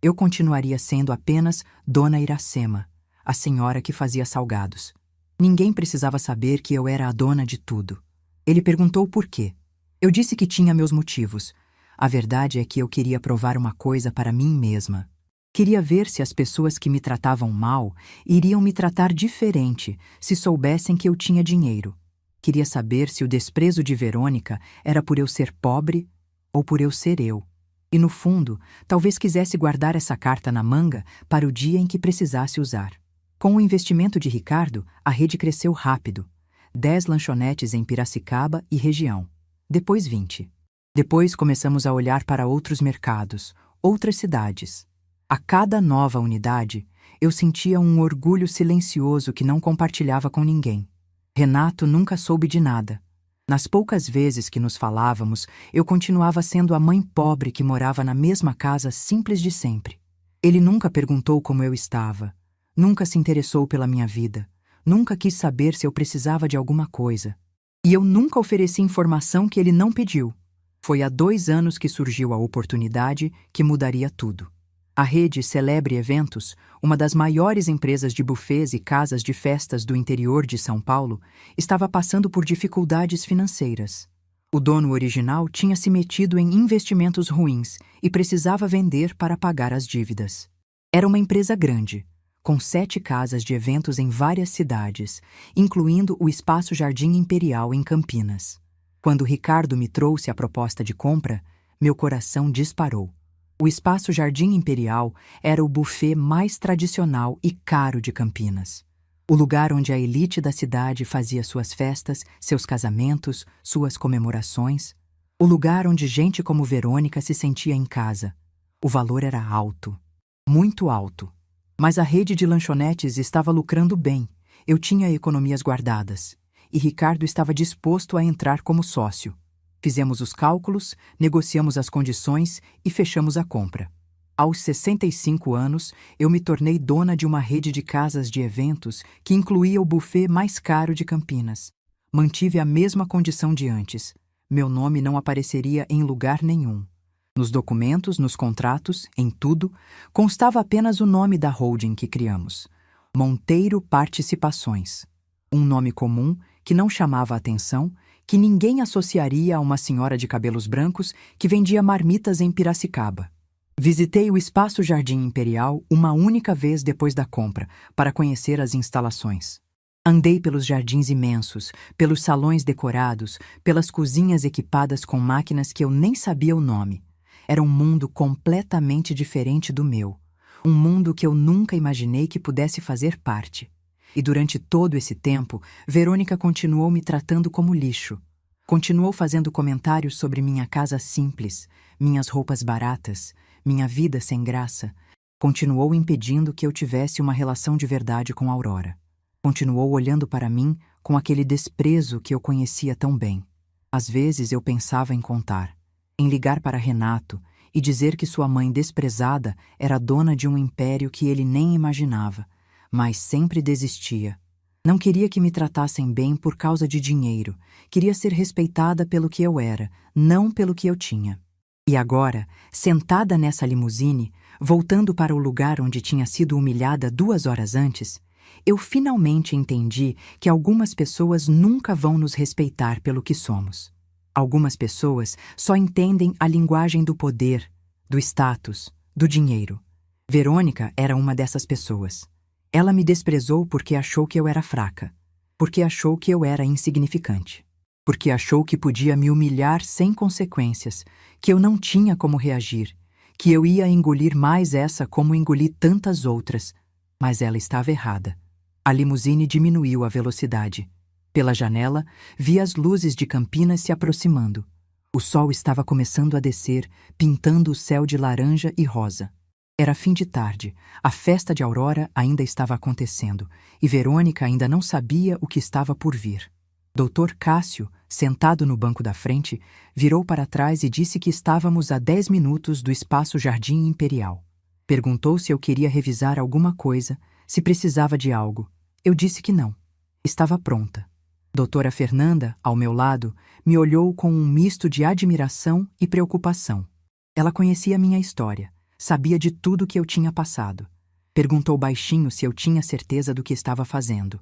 Eu continuaria sendo apenas Dona Iracema, a senhora que fazia salgados. Ninguém precisava saber que eu era a dona de tudo. Ele perguntou por quê. Eu disse que tinha meus motivos. A verdade é que eu queria provar uma coisa para mim mesma. Queria ver se as pessoas que me tratavam mal iriam me tratar diferente se soubessem que eu tinha dinheiro. Queria saber se o desprezo de Verônica era por eu ser pobre ou por eu ser eu. E no fundo, talvez quisesse guardar essa carta na manga para o dia em que precisasse usar. Com o investimento de Ricardo, a rede cresceu rápido. 10 lanchonetes em Piracicaba e região. Depois 20. Depois começamos a olhar para outros mercados, outras cidades. A cada nova unidade, eu sentia um orgulho silencioso que não compartilhava com ninguém. Renato nunca soube de nada. Nas poucas vezes que nos falávamos, eu continuava sendo a mãe pobre que morava na mesma casa simples de sempre. Ele nunca perguntou como eu estava, nunca se interessou pela minha vida, nunca quis saber se eu precisava de alguma coisa. E eu nunca ofereci informação que ele não pediu. Foi há 2 anos que surgiu a oportunidade que mudaria tudo. A rede Celebre Eventos, uma das maiores empresas de buffets e casas de festas do interior de São Paulo, estava passando por dificuldades financeiras. O dono original tinha se metido em investimentos ruins e precisava vender para pagar as dívidas. Era uma empresa grande, com 7 casas de eventos em várias cidades, incluindo o Espaço Jardim Imperial em Campinas. Quando Ricardo me trouxe a proposta de compra, meu coração disparou. O Espaço Jardim Imperial era o buffet mais tradicional e caro de Campinas. O lugar onde a elite da cidade fazia suas festas, seus casamentos, suas comemorações. O lugar onde gente como Verônica se sentia em casa. O valor era alto, muito alto. Mas a rede de lanchonetes estava lucrando bem. Eu tinha economias guardadas. E Ricardo estava disposto a entrar como sócio. Fizemos os cálculos, negociamos as condições e fechamos a compra. Aos 65 anos, eu me tornei dona de uma rede de casas de eventos que incluía o buffet mais caro de Campinas. Mantive a mesma condição de antes. Meu nome não apareceria em lugar nenhum. Nos documentos, nos contratos, em tudo, constava apenas o nome da holding que criamos. Monteiro Participações. Um nome comum que não chamava a atenção, que ninguém associaria a uma senhora de cabelos brancos que vendia marmitas em Piracicaba. Visitei o Espaço Jardim Imperial uma única vez depois da compra, para conhecer as instalações. Andei pelos jardins imensos, pelos salões decorados, pelas cozinhas equipadas com máquinas que eu nem sabia o nome. Era um mundo completamente diferente do meu. Um mundo que eu nunca imaginei que pudesse fazer parte. E durante todo esse tempo, Verônica continuou me tratando como lixo. Continuou fazendo comentários sobre minha casa simples, minhas roupas baratas, minha vida sem graça. Continuou impedindo que eu tivesse uma relação de verdade com Aurora. Continuou olhando para mim com aquele desprezo que eu conhecia tão bem. Às vezes eu pensava em contar, em ligar para Renato e dizer que sua mãe desprezada era dona de um império que ele nem imaginava, mas sempre desistia. Não queria que me tratassem bem por causa de dinheiro, queria ser respeitada pelo que eu era, não pelo que eu tinha. E agora, sentada nessa limusine, voltando para o lugar onde tinha sido humilhada 2 horas antes, eu finalmente entendi que algumas pessoas nunca vão nos respeitar pelo que somos. Algumas pessoas só entendem a linguagem do poder, do status, do dinheiro. Verônica era uma dessas pessoas. Ela me desprezou porque achou que eu era fraca, porque achou que eu era insignificante, porque achou que podia me humilhar sem consequências, que eu não tinha como reagir, que eu ia engolir mais essa como engoli tantas outras, mas ela estava errada. A limusine diminuiu a velocidade. Pela janela, vi as luzes de Campinas se aproximando. O sol estava começando a descer, pintando o céu de laranja e rosa. Era fim de tarde, a festa de Aurora ainda estava acontecendo, e Verônica ainda não sabia o que estava por vir. Dr. Cássio, sentado no banco da frente, virou para trás e disse que estávamos a 10 minutos do Espaço Jardim Imperial. Perguntou se eu queria revisar alguma coisa, se precisava de algo. Eu disse que não. Estava pronta. Doutora Fernanda, ao meu lado, me olhou com um misto de admiração e preocupação. Ela conhecia minha história, sabia de tudo que eu tinha passado. Perguntou baixinho se eu tinha certeza do que estava fazendo.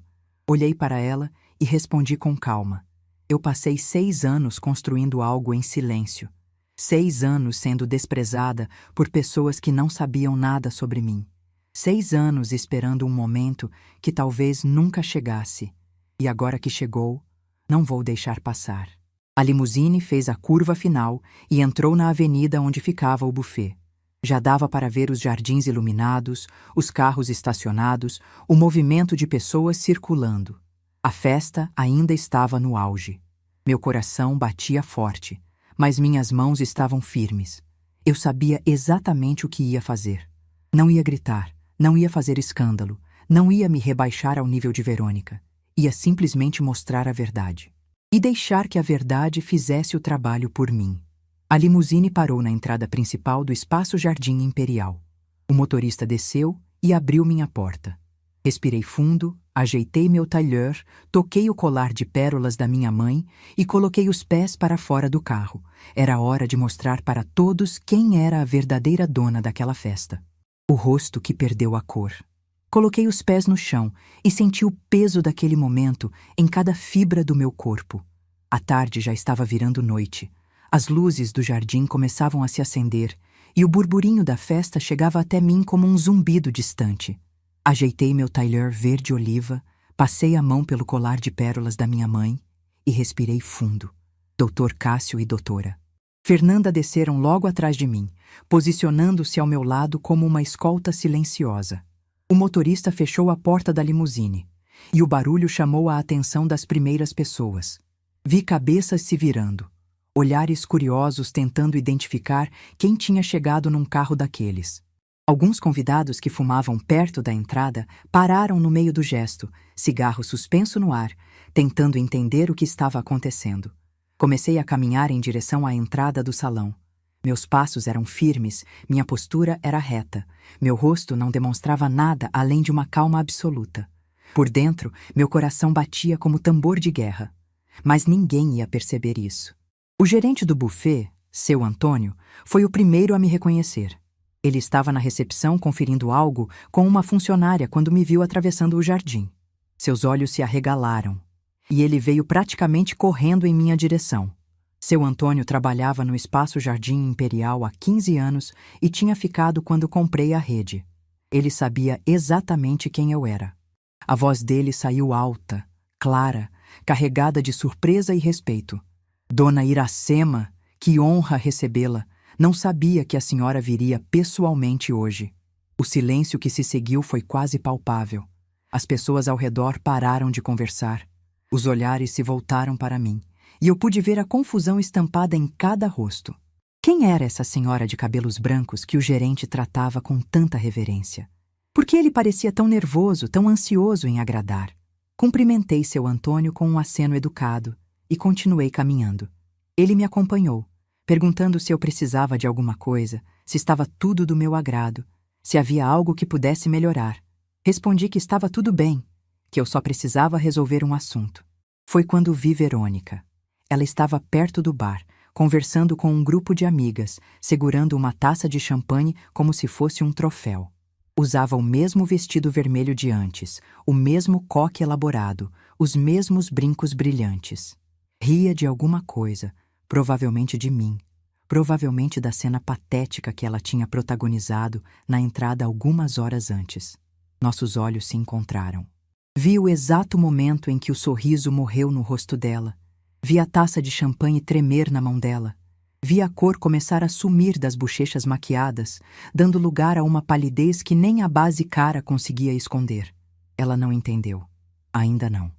Olhei para ela e respondi com calma. Eu passei 6 anos construindo algo em silêncio. 6 anos sendo desprezada por pessoas que não sabiam nada sobre mim. 6 anos esperando um momento que talvez nunca chegasse. E agora que chegou, não vou deixar passar. A limusine fez a curva final e entrou na avenida onde ficava o buffet. Já dava para ver os jardins iluminados, os carros estacionados, o movimento de pessoas circulando. A festa ainda estava no auge. Meu coração batia forte, mas minhas mãos estavam firmes. Eu sabia exatamente o que ia fazer. Não ia gritar, não ia fazer escândalo, não ia me rebaixar ao nível de Verônica. Ia simplesmente mostrar a verdade. E deixar que a verdade fizesse o trabalho por mim. A limusine parou na entrada principal do Espaço Jardim Imperial. O motorista desceu e abriu minha porta. Respirei fundo, ajeitei meu tailleur, toquei o colar de pérolas da minha mãe e coloquei os pés para fora do carro. Era hora de mostrar para todos quem era a verdadeira dona daquela festa. O rosto que perdeu a cor. Coloquei os pés no chão e senti o peso daquele momento em cada fibra do meu corpo. A tarde já estava virando noite. As luzes do jardim começavam a se acender e o burburinho da festa chegava até mim como um zumbido distante. Ajeitei meu tailleur verde-oliva, passei a mão pelo colar de pérolas da minha mãe e respirei fundo. Dr. Cássio e doutora. Fernanda desceram logo atrás de mim, posicionando-se ao meu lado como uma escolta silenciosa. O motorista fechou a porta da limusine, e o barulho chamou a atenção das primeiras pessoas. Vi cabeças se virando, olhares curiosos tentando identificar quem tinha chegado num carro daqueles. Alguns convidados que fumavam perto da entrada pararam no meio do gesto, cigarro suspenso no ar, tentando entender o que estava acontecendo. Comecei a caminhar em direção à entrada do salão. Meus passos eram firmes, minha postura era reta. Meu rosto não demonstrava nada além de uma calma absoluta. Por dentro, meu coração batia como tambor de guerra. Mas ninguém ia perceber isso. O gerente do buffet, seu Antônio, foi o primeiro a me reconhecer. Ele estava na recepção conferindo algo com uma funcionária quando me viu atravessando o jardim. Seus olhos se arregalaram, e ele veio praticamente correndo em minha direção. Seu Antônio trabalhava no Espaço Jardim Imperial há 15 anos e tinha ficado quando comprei a rede. Ele sabia exatamente quem eu era. A voz dele saiu alta, clara, carregada de surpresa e respeito. Dona Iracema, que honra recebê-la. Não sabia que a senhora viria pessoalmente hoje. O silêncio que se seguiu foi quase palpável. As pessoas ao redor pararam de conversar. Os olhares se voltaram para mim, e eu pude ver a confusão estampada em cada rosto. Quem era essa senhora de cabelos brancos que o gerente tratava com tanta reverência? Por que ele parecia tão nervoso, tão ansioso em agradar? Cumprimentei seu Antônio com um aceno educado e continuei caminhando. Ele me acompanhou, perguntando se eu precisava de alguma coisa, se estava tudo do meu agrado, se havia algo que pudesse melhorar. Respondi que estava tudo bem, que eu só precisava resolver um assunto. Foi quando vi Verônica. Ela estava perto do bar, conversando com um grupo de amigas, segurando uma taça de champanhe como se fosse um troféu. Usava o mesmo vestido vermelho de antes, o mesmo coque elaborado, os mesmos brincos brilhantes. Ria de alguma coisa, provavelmente de mim, provavelmente da cena patética que ela tinha protagonizado na entrada algumas horas antes. Nossos olhos se encontraram. Vi o exato momento em que o sorriso morreu no rosto dela. Vi a taça de champanhe tremer na mão dela. Vi a cor começar a sumir das bochechas maquiadas, dando lugar a uma palidez que nem a base cara conseguia esconder. Ela não entendeu. Ainda não.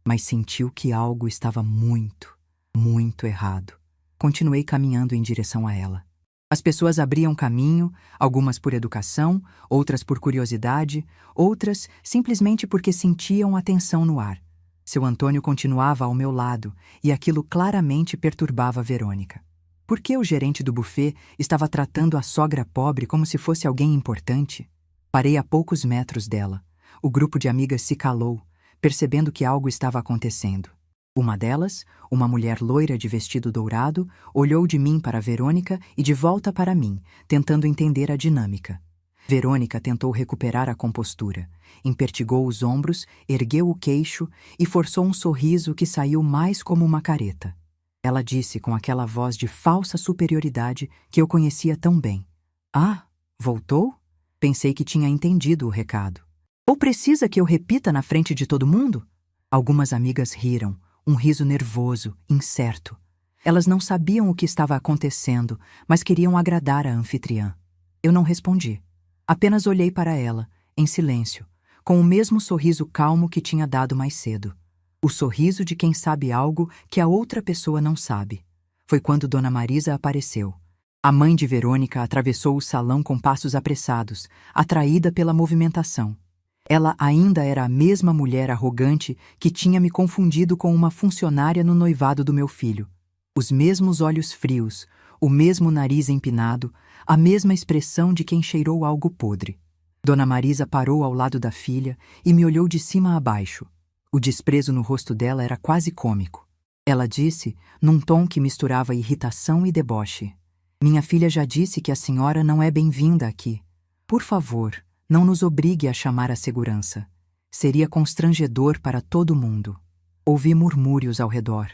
Mas sentiu que algo estava muito, muito errado. Continuei caminhando em direção a ela. As pessoas abriam caminho, algumas por educação, outras por curiosidade, outras simplesmente porque sentiam a tensão no ar. Seu Antônio continuava ao meu lado e aquilo claramente perturbava Verônica. Por que o gerente do buffet estava tratando a sogra pobre como se fosse alguém importante? Parei a poucos metros dela. O grupo de amigas se calou, percebendo que algo estava acontecendo. Uma delas, uma mulher loira de vestido dourado, olhou de mim para Verônica e de volta para mim, tentando entender a dinâmica. Verônica tentou recuperar a compostura, empertigou os ombros, ergueu o queixo e forçou um sorriso que saiu mais como uma careta. Ela disse com aquela voz de falsa superioridade que eu conhecia tão bem. Ah, voltou? Pensei que tinha entendido o recado. Ou precisa que eu repita na frente de todo mundo? Algumas amigas riram, um riso nervoso, incerto. Elas não sabiam o que estava acontecendo, mas queriam agradar a anfitriã. Eu não respondi. Apenas olhei para ela, em silêncio, com o mesmo sorriso calmo que tinha dado mais cedo. O sorriso de quem sabe algo que a outra pessoa não sabe. Foi quando Dona Marisa apareceu. A mãe de Verônica atravessou o salão com passos apressados, atraída pela movimentação. Ela ainda era a mesma mulher arrogante que tinha me confundido com uma funcionária no noivado do meu filho. Os mesmos olhos frios, o mesmo nariz empinado, a mesma expressão de quem cheirou algo podre. Dona Marisa parou ao lado da filha e me olhou de cima a baixo. O desprezo no rosto dela era quase cômico. Ela disse, num tom que misturava irritação e deboche: "Minha filha já disse que a senhora não é bem-vinda aqui. Por favor, não nos obrigue a chamar a segurança. Seria constrangedor para todo mundo." Ouvi murmúrios ao redor.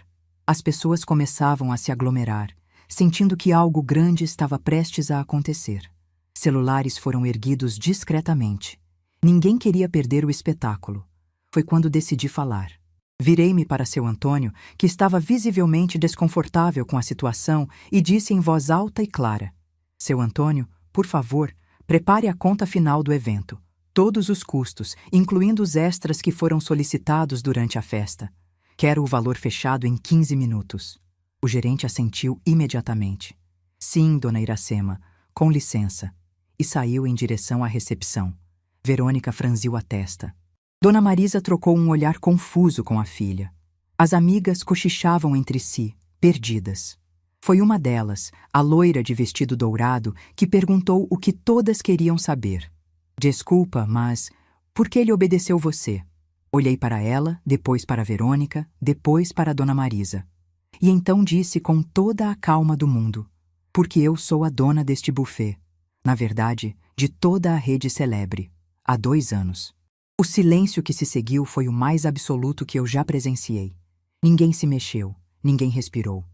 As pessoas começavam a se aglomerar, sentindo que algo grande estava prestes a acontecer. Celulares foram erguidos discretamente. Ninguém queria perder o espetáculo. Foi quando decidi falar. Virei-me para seu Antônio, que estava visivelmente desconfortável com a situação, e disse em voz alta e clara: "Seu Antônio, por favor, prepare a conta final do evento. Todos os custos, incluindo os extras que foram solicitados durante a festa. Quero o valor fechado em 15 minutos. O gerente assentiu imediatamente. "Sim, dona Iracema, com licença." E saiu em direção à recepção. Verônica franziu a testa. Dona Marisa trocou um olhar confuso com a filha. As amigas cochichavam entre si, perdidas. Foi uma delas, a loira de vestido dourado, que perguntou o que todas queriam saber. "Desculpa, mas por que ele obedeceu você?" Olhei para ela, depois para Verônica, depois para Dona Marisa. E então disse com toda a calma do mundo: "Porque eu sou a dona deste buffet. Na verdade, de toda a rede celebre. Há 2 anos." O silêncio que se seguiu foi o mais absoluto que eu já presenciei. Ninguém se mexeu, ninguém respirou.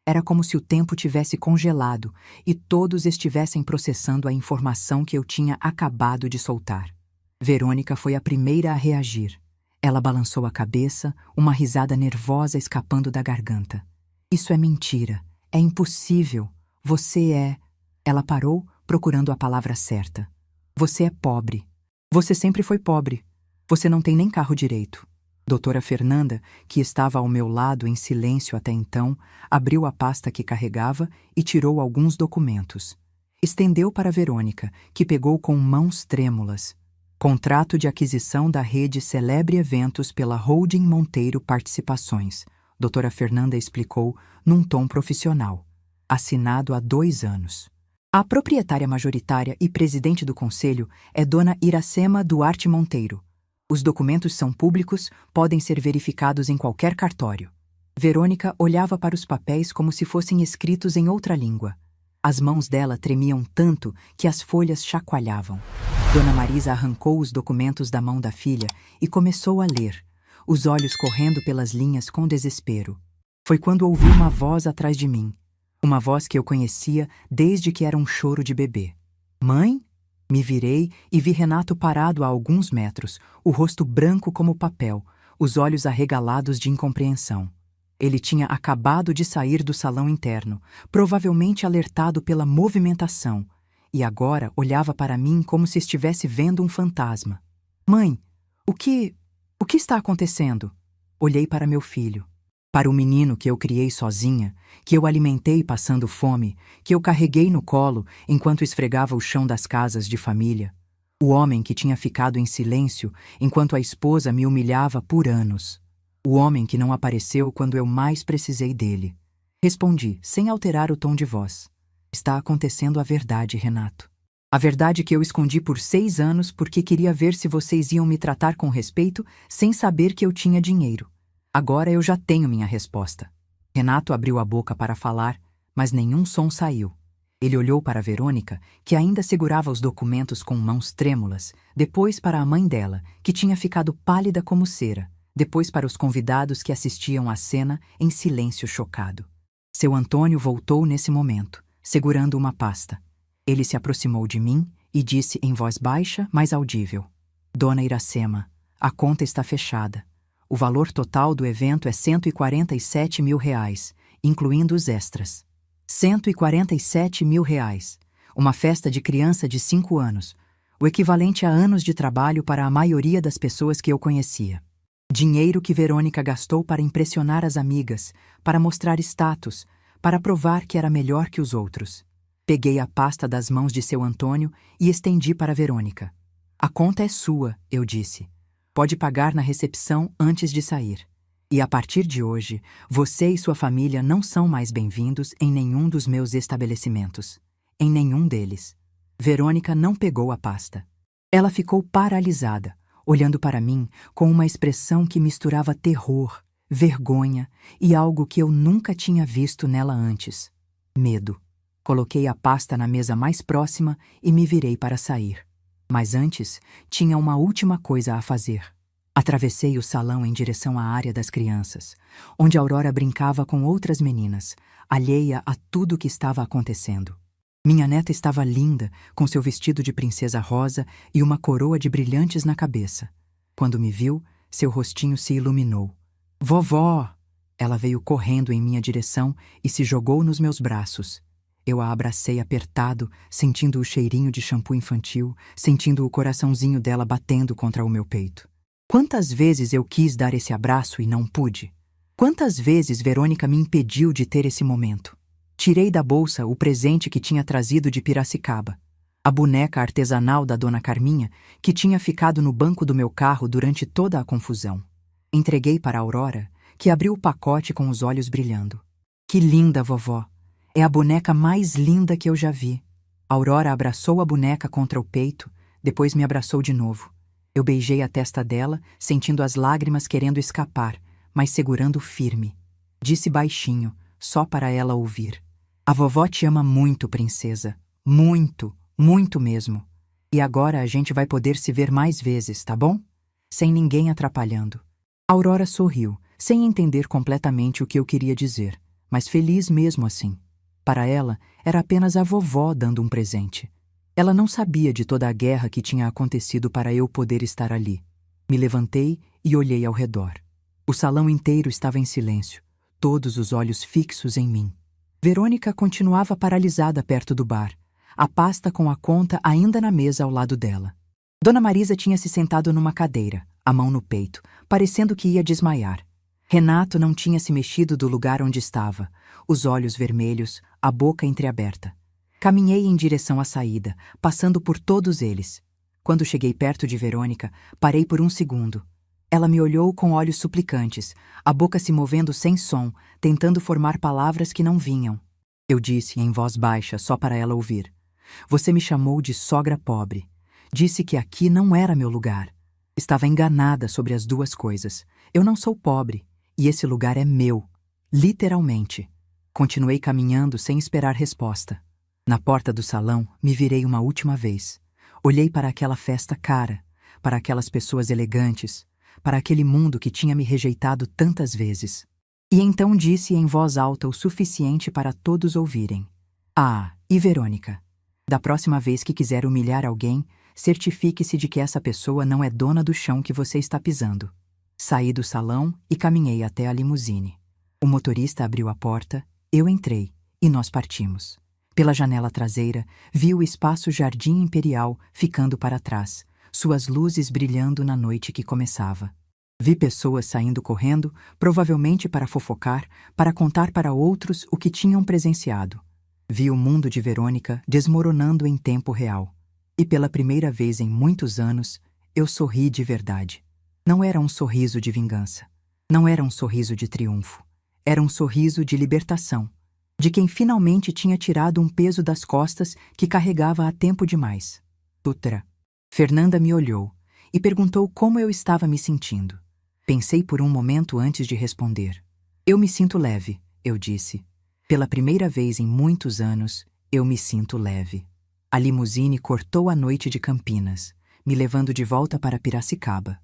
Era como se o tempo tivesse congelado e todos estivessem processando a informação que eu tinha acabado de soltar. Verônica foi a primeira a reagir. Ela balançou a cabeça, uma risada nervosa escapando da garganta. "Isso é mentira. É impossível. Você é..." Ela parou, procurando a palavra certa. "Você é pobre. Você sempre foi pobre. Você não tem nem carro direito. Doutora Fernanda, que estava ao meu lado em silêncio até então, abriu a pasta que carregava e tirou alguns documentos. Estendeu para Verônica, que pegou com mãos trêmulas. Contrato de aquisição da rede Celebre Eventos pela Holding Monteiro Participações. Doutora Fernanda explicou num tom profissional. Assinado há 2 anos. A proprietária majoritária e presidente do conselho é Dona Iracema Duarte Monteiro. Os documentos são públicos, podem ser verificados em qualquer cartório. Verônica olhava para os papéis como se fossem escritos em outra língua. As mãos dela tremiam tanto que as folhas chacoalhavam. Dona Marisa arrancou os documentos da mão da filha e começou a ler, os olhos correndo pelas linhas com desespero. Foi quando ouvi uma voz atrás de mim. Uma voz que eu conhecia desde que era um choro de bebê. Mãe? Me virei e vi Renato parado a alguns metros, o rosto branco como papel, os olhos arregalados de incompreensão. Ele tinha acabado de sair do salão interno, provavelmente alertado pela movimentação, e agora olhava para mim como se estivesse vendo um fantasma. Mãe, o que está acontecendo? Olhei para meu filho. Para o menino que eu criei sozinha, que eu alimentei passando fome, que eu carreguei no colo enquanto esfregava o chão das casas de família. O homem que tinha ficado em silêncio enquanto a esposa me humilhava por anos. O homem que não apareceu quando eu mais precisei dele. Respondi, sem alterar o tom de voz. Está acontecendo a verdade, Renato. A verdade que eu escondi por 6 anos porque queria ver se vocês iam me tratar com respeito sem saber que eu tinha dinheiro. Agora eu já tenho minha resposta. Renato abriu a boca para falar, mas nenhum som saiu. Ele olhou para Verônica, que ainda segurava os documentos com mãos trêmulas, depois para a mãe dela, que tinha ficado pálida como cera, depois para os convidados que assistiam à cena em silêncio chocado. Seu Antônio voltou nesse momento, segurando uma pasta. Ele se aproximou de mim e disse em voz baixa, mas audível. Dona Iracema, a conta está fechada. O valor total do evento é R$147 mil, incluindo os extras. R$147 mil. Uma festa de criança de 5 anos, o equivalente a anos de trabalho para a maioria das pessoas que eu conhecia. Dinheiro que Verônica gastou para impressionar as amigas, para mostrar status, para provar que era melhor que os outros. Peguei a pasta das mãos de seu Antônio e estendi para Verônica. A conta é sua, eu disse. Pode pagar na recepção antes de sair. E a partir de hoje, você e sua família não são mais bem-vindos em nenhum dos meus estabelecimentos. Em nenhum deles. Verônica não pegou a pasta. Ela ficou paralisada, olhando para mim com uma expressão que misturava terror, vergonha e algo que eu nunca tinha visto nela antes. Medo. Coloquei a pasta na mesa mais próxima e me virei para sair. Mas antes, tinha uma última coisa a fazer. Atravessei o salão em direção à área das crianças, onde Aurora brincava com outras meninas, alheia a tudo o que estava acontecendo. Minha neta estava linda, com seu vestido de princesa rosa e uma coroa de brilhantes na cabeça. Quando me viu, seu rostinho se iluminou. Vovó! Ela veio correndo em minha direção e se jogou nos meus braços. Eu a abracei apertado, sentindo o cheirinho de shampoo infantil, sentindo o coraçãozinho dela batendo contra o meu peito. Quantas vezes eu quis dar esse abraço e não pude? Quantas vezes Verônica me impediu de ter esse momento? Tirei da bolsa o presente que tinha trazido de Piracicaba. A boneca artesanal da Dona Carminha, que tinha ficado no banco do meu carro durante toda a confusão. Entreguei para a Aurora, que abriu o pacote com os olhos brilhando. Que linda, vovó! É a boneca mais linda que eu já vi. Aurora abraçou a boneca contra o peito, depois me abraçou de novo. Eu beijei a testa dela, sentindo as lágrimas querendo escapar, mas segurando firme. Disse baixinho, só para ela ouvir. A vovó te ama muito, princesa. Muito, muito mesmo. E agora a gente vai poder se ver mais vezes, tá bom? Sem ninguém atrapalhando. Aurora sorriu, sem entender completamente o que eu queria dizer, mas feliz mesmo assim. Para ela, era apenas a vovó dando um presente. Ela não sabia de toda a guerra que tinha acontecido para eu poder estar ali. Me levantei e olhei ao redor. O salão inteiro estava em silêncio, todos os olhos fixos em mim. Verônica continuava paralisada perto do bar, a pasta com a conta ainda na mesa ao lado dela. Dona Marisa tinha se sentado numa cadeira, a mão no peito, parecendo que ia desmaiar. Renato não tinha se mexido do lugar onde estava, os olhos vermelhos, a boca entreaberta. Caminhei em direção à saída, passando por todos eles. Quando cheguei perto de Verônica, parei por um segundo. Ela me olhou com olhos suplicantes, a boca se movendo sem som, tentando formar palavras que não vinham. Eu disse em voz baixa, só para ela ouvir: "Você me chamou de sogra pobre. Disse que aqui não era meu lugar. Estava enganada sobre as duas coisas. Eu não sou pobre, e esse lugar é meu. Literalmente." Continuei caminhando sem esperar resposta. Na porta do salão, me virei uma última vez. Olhei para aquela festa cara, para aquelas pessoas elegantes, para aquele mundo que tinha me rejeitado tantas vezes. E então disse em voz alta o suficiente para todos ouvirem: "Ah, e Verônica, da próxima vez que quiser humilhar alguém, certifique-se de que essa pessoa não é dona do chão que você está pisando." Saí do salão e caminhei até a limusine. O motorista abriu a porta, eu entrei e nós partimos. Pela janela traseira, vi o espaço Jardim Imperial ficando para trás, suas luzes brilhando na noite que começava. Vi pessoas saindo correndo, provavelmente para fofocar, para contar para outros o que tinham presenciado. Vi o mundo de Verônica desmoronando em tempo real. E pela primeira vez em muitos anos, eu sorri de verdade. Não era um sorriso de vingança. Não era um sorriso de triunfo. Era um sorriso de libertação. De quem finalmente tinha tirado um peso das costas que carregava há tempo demais. "Tutra." Fernanda me olhou e perguntou como eu estava me sentindo. Pensei por um momento antes de responder. "Eu me sinto leve", eu disse. "Pela primeira vez em muitos anos, eu me sinto leve." A limusine cortou a noite de Campinas, me levando de volta para Piracicaba.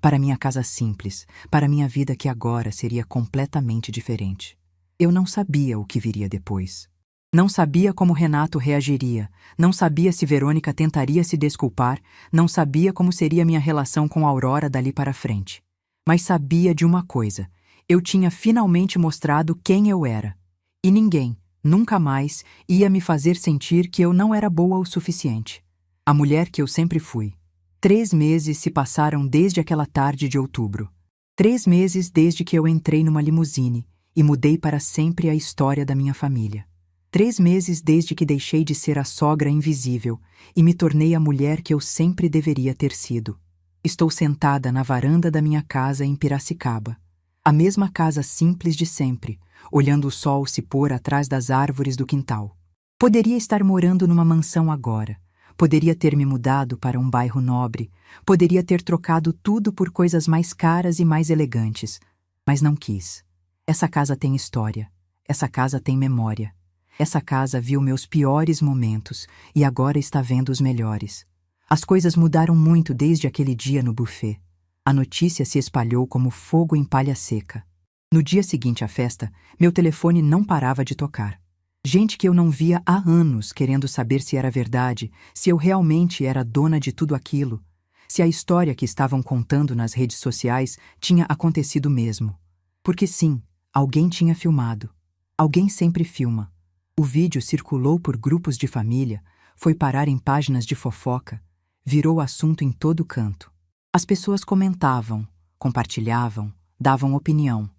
Para minha casa simples, para minha vida que agora seria completamente diferente. Eu não sabia o que viria depois. Não sabia como Renato reagiria, não sabia se Verônica tentaria se desculpar, não sabia como seria minha relação com Aurora dali para frente. Mas sabia de uma coisa: eu tinha finalmente mostrado quem eu era. E ninguém, nunca mais, ia me fazer sentir que eu não era boa o suficiente. A mulher que eu sempre fui. 3 meses se passaram desde aquela tarde de outubro. 3 meses desde que eu entrei numa limusine e mudei para sempre a história da minha família. 3 meses desde que deixei de ser a sogra invisível e me tornei a mulher que eu sempre deveria ter sido. Estou sentada na varanda da minha casa em Piracicaba. A mesma casa simples de sempre, olhando o sol se pôr atrás das árvores do quintal. Poderia estar morando numa mansão agora. Poderia ter me mudado para um bairro nobre. Poderia ter trocado tudo por coisas mais caras e mais elegantes. Mas não quis. Essa casa tem história. Essa casa tem memória. Essa casa viu meus piores momentos e agora está vendo os melhores. As coisas mudaram muito desde aquele dia no buffet. A notícia se espalhou como fogo em palha seca. No dia seguinte à festa, meu telefone não parava de tocar. Gente que eu não via há anos querendo saber se era verdade, se eu realmente era dona de tudo aquilo, se a história que estavam contando nas redes sociais tinha acontecido mesmo. Porque sim, alguém tinha filmado. Alguém sempre filma. O vídeo circulou por grupos de família, foi parar em páginas de fofoca, virou assunto em todo canto. As pessoas comentavam, compartilhavam, davam opinião.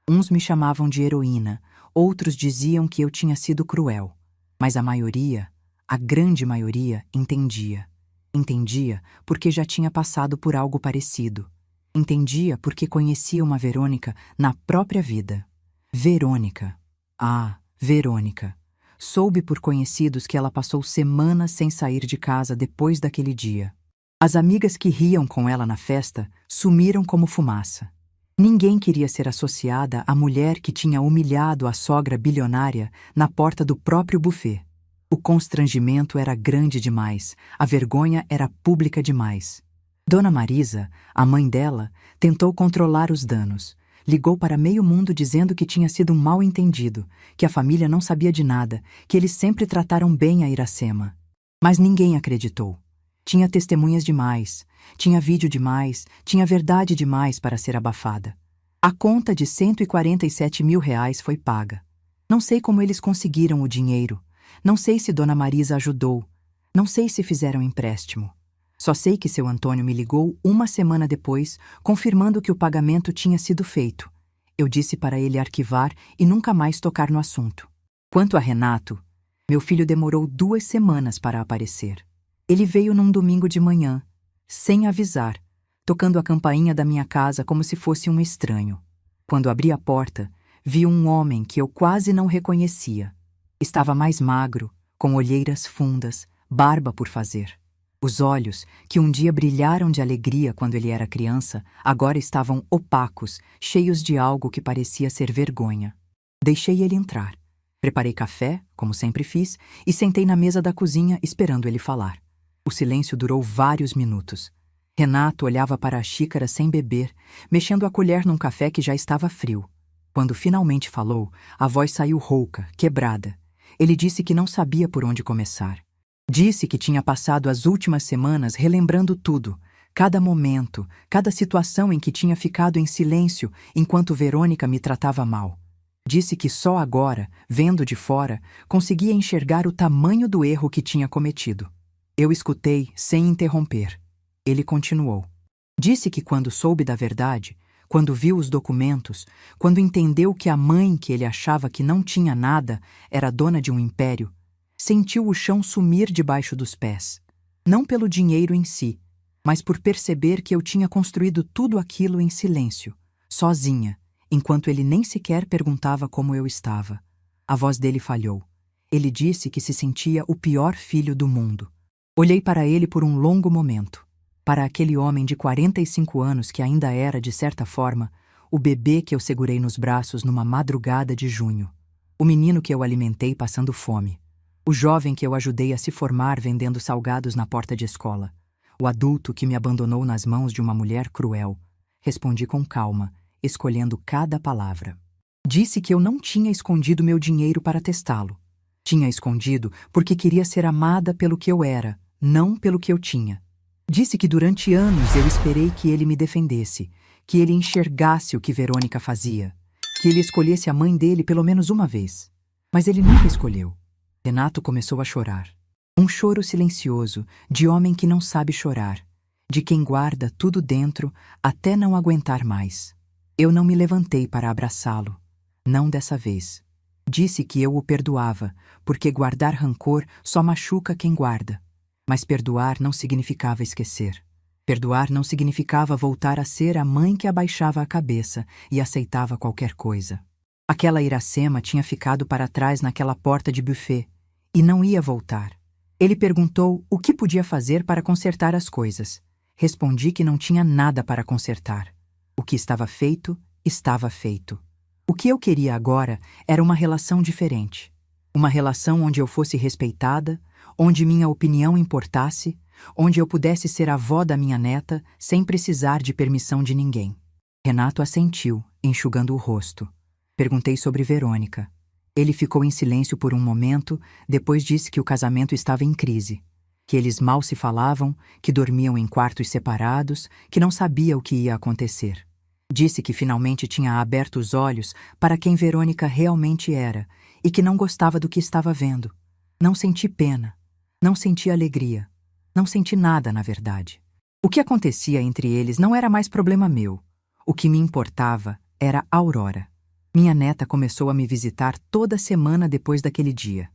Uns me chamavam de heroína, outros diziam que eu tinha sido cruel. Mas a maioria, a grande maioria, entendia. Entendia porque já tinha passado por algo parecido. Entendia porque conhecia uma Verônica na própria vida. Verônica. Ah, Verônica. Soube por conhecidos que ela passou semanas sem sair de casa depois daquele dia. As amigas que riam com ela na festa sumiram como fumaça. Ninguém queria ser associada à mulher que tinha humilhado a sogra bilionária na porta do próprio buffet. O constrangimento era grande demais, a vergonha era pública demais. Dona Marisa, a mãe dela, tentou controlar os danos. Ligou para meio mundo dizendo que tinha sido um mal-entendido, que a família não sabia de nada, que eles sempre trataram bem a Iracema. Mas ninguém acreditou. Tinha testemunhas demais, tinha vídeo demais, tinha verdade demais para ser abafada. A conta de R$ 147 mil foi paga. Não sei como eles conseguiram o dinheiro, não sei se Dona Marisa ajudou, não sei se fizeram empréstimo. Só sei que seu Antônio me ligou uma semana depois, confirmando que o pagamento tinha sido feito. Eu disse para ele arquivar e nunca mais tocar no assunto. Quanto a Renato, meu filho demorou 2 semanas para aparecer. Ele veio num domingo de manhã, sem avisar, tocando a campainha da minha casa como se fosse um estranho. Quando abri a porta, vi um homem que eu quase não reconhecia. Estava mais magro, com olheiras fundas, barba por fazer. Os olhos, que um dia brilharam de alegria quando ele era criança, agora estavam opacos, cheios de algo que parecia ser vergonha. Deixei ele entrar. Preparei café, como sempre fiz, e sentei na mesa da cozinha esperando ele falar. O silêncio durou vários minutos. Renato olhava para a xícara sem beber, mexendo a colher num café que já estava frio. Quando finalmente falou, a voz saiu rouca, quebrada. Ele disse que não sabia por onde começar. Disse que tinha passado as últimas semanas relembrando tudo, cada momento, cada situação em que tinha ficado em silêncio enquanto Verônica me tratava mal. Disse que só agora, vendo de fora, conseguia enxergar o tamanho do erro que tinha cometido. Eu escutei, sem interromper. Ele continuou. Disse que quando soube da verdade, quando viu os documentos, quando entendeu que a mãe que ele achava que não tinha nada era dona de um império, sentiu o chão sumir debaixo dos pés. Não pelo dinheiro em si, mas por perceber que eu tinha construído tudo aquilo em silêncio, sozinha, enquanto ele nem sequer perguntava como eu estava. A voz dele falhou. Ele disse que se sentia o pior filho do mundo. Olhei para ele por um longo momento. Para aquele homem de 45 anos que ainda era, de certa forma, o bebê que eu segurei nos braços numa madrugada de junho. O menino que eu alimentei passando fome. O jovem que eu ajudei a se formar vendendo salgados na porta de escola. O adulto que me abandonou nas mãos de uma mulher cruel. Respondi com calma, escolhendo cada palavra. Disse que eu não tinha escondido meu dinheiro para testá-lo. Tinha escondido porque queria ser amada pelo que eu era, não pelo que eu tinha. Disse que durante anos eu esperei que ele me defendesse, que ele enxergasse o que Verônica fazia, que ele escolhesse a mãe dele pelo menos uma vez. Mas ele nunca escolheu. Renato começou a chorar. Um choro silencioso, de homem que não sabe chorar, de quem guarda tudo dentro até não aguentar mais. Eu não me levantei para abraçá-lo. Não dessa vez. Disse que eu o perdoava, porque guardar rancor só machuca quem guarda. Mas perdoar não significava esquecer. Perdoar não significava voltar a ser a mãe que abaixava a cabeça e aceitava qualquer coisa. Aquela Iracema tinha ficado para trás naquela porta de buffet e não ia voltar. Ele perguntou o que podia fazer para consertar as coisas. Respondi que não tinha nada para consertar. O que estava feito, estava feito. O que eu queria agora era uma relação diferente. Uma relação onde eu fosse respeitada, onde minha opinião importasse, onde eu pudesse ser a avó da minha neta sem precisar de permissão de ninguém. Renato assentiu, enxugando o rosto. Perguntei sobre Verônica. Ele ficou em silêncio por um momento, depois disse que o casamento estava em crise, que eles mal se falavam, que dormiam em quartos separados, que não sabia o que ia acontecer. Disse que finalmente tinha aberto os olhos para quem Verônica realmente era e que não gostava do que estava vendo. Não senti pena, não senti alegria, não senti nada, na verdade. O que acontecia entre eles não era mais problema meu. O que me importava era Aurora. Minha neta começou a me visitar toda semana depois daquele dia.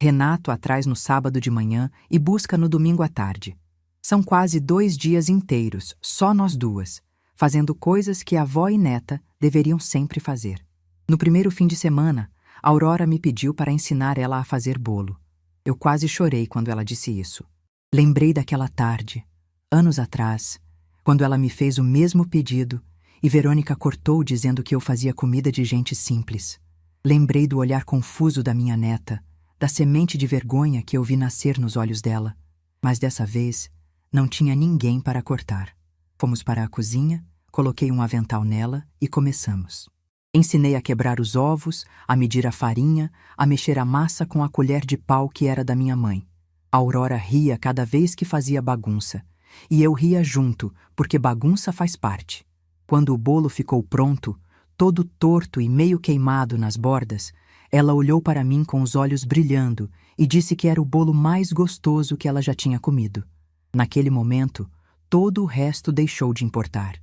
Renato atrás no sábado de manhã e busca no domingo à tarde. São quase 2 dias inteiros, só nós duas, fazendo coisas que a avó e neta deveriam sempre fazer. No primeiro fim de semana, Aurora me pediu para ensinar ela a fazer bolo. Eu quase chorei quando ela disse isso. Lembrei daquela tarde, anos atrás, quando ela me fez o mesmo pedido e Verônica cortou dizendo que eu fazia comida de gente simples. Lembrei do olhar confuso da minha neta, da semente de vergonha que eu vi nascer nos olhos dela. Mas dessa vez, não tinha ninguém para cortar. Fomos para a cozinha, coloquei um avental nela e começamos. Ensinei a quebrar os ovos, a medir a farinha, a mexer a massa com a colher de pau que era da minha mãe. A Aurora ria cada vez que fazia bagunça, e eu ria junto, porque bagunça faz parte. Quando o bolo ficou pronto, todo torto e meio queimado nas bordas, ela olhou para mim com os olhos brilhando e disse que era o bolo mais gostoso que ela já tinha comido. Naquele momento, todo o resto deixou de importar.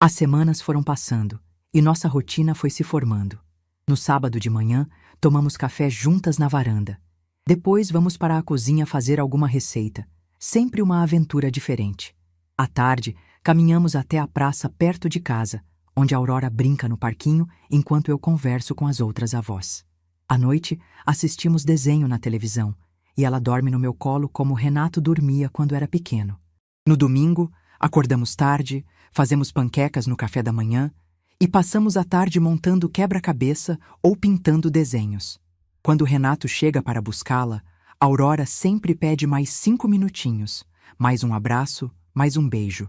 As semanas foram passando e nossa rotina foi se formando. No sábado de manhã, tomamos café juntas na varanda. Depois vamos para a cozinha fazer alguma receita, sempre uma aventura diferente. À tarde, caminhamos até a praça perto de casa, onde a Aurora brinca no parquinho enquanto eu converso com as outras avós. À noite, assistimos desenho na televisão e ela dorme no meu colo como Renato dormia quando era pequeno. No domingo, acordamos tarde, fazemos panquecas no café da manhã e passamos a tarde montando quebra-cabeça ou pintando desenhos. Quando Renato chega para buscá-la, Aurora sempre pede mais 5 minutinhos, mais um abraço, mais um beijo.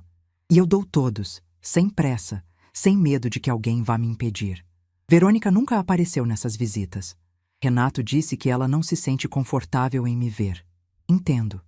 E eu dou todos, sem pressa, sem medo de que alguém vá me impedir. Verônica nunca apareceu nessas visitas. Renato disse que ela não se sente confortável em me ver. Entendo.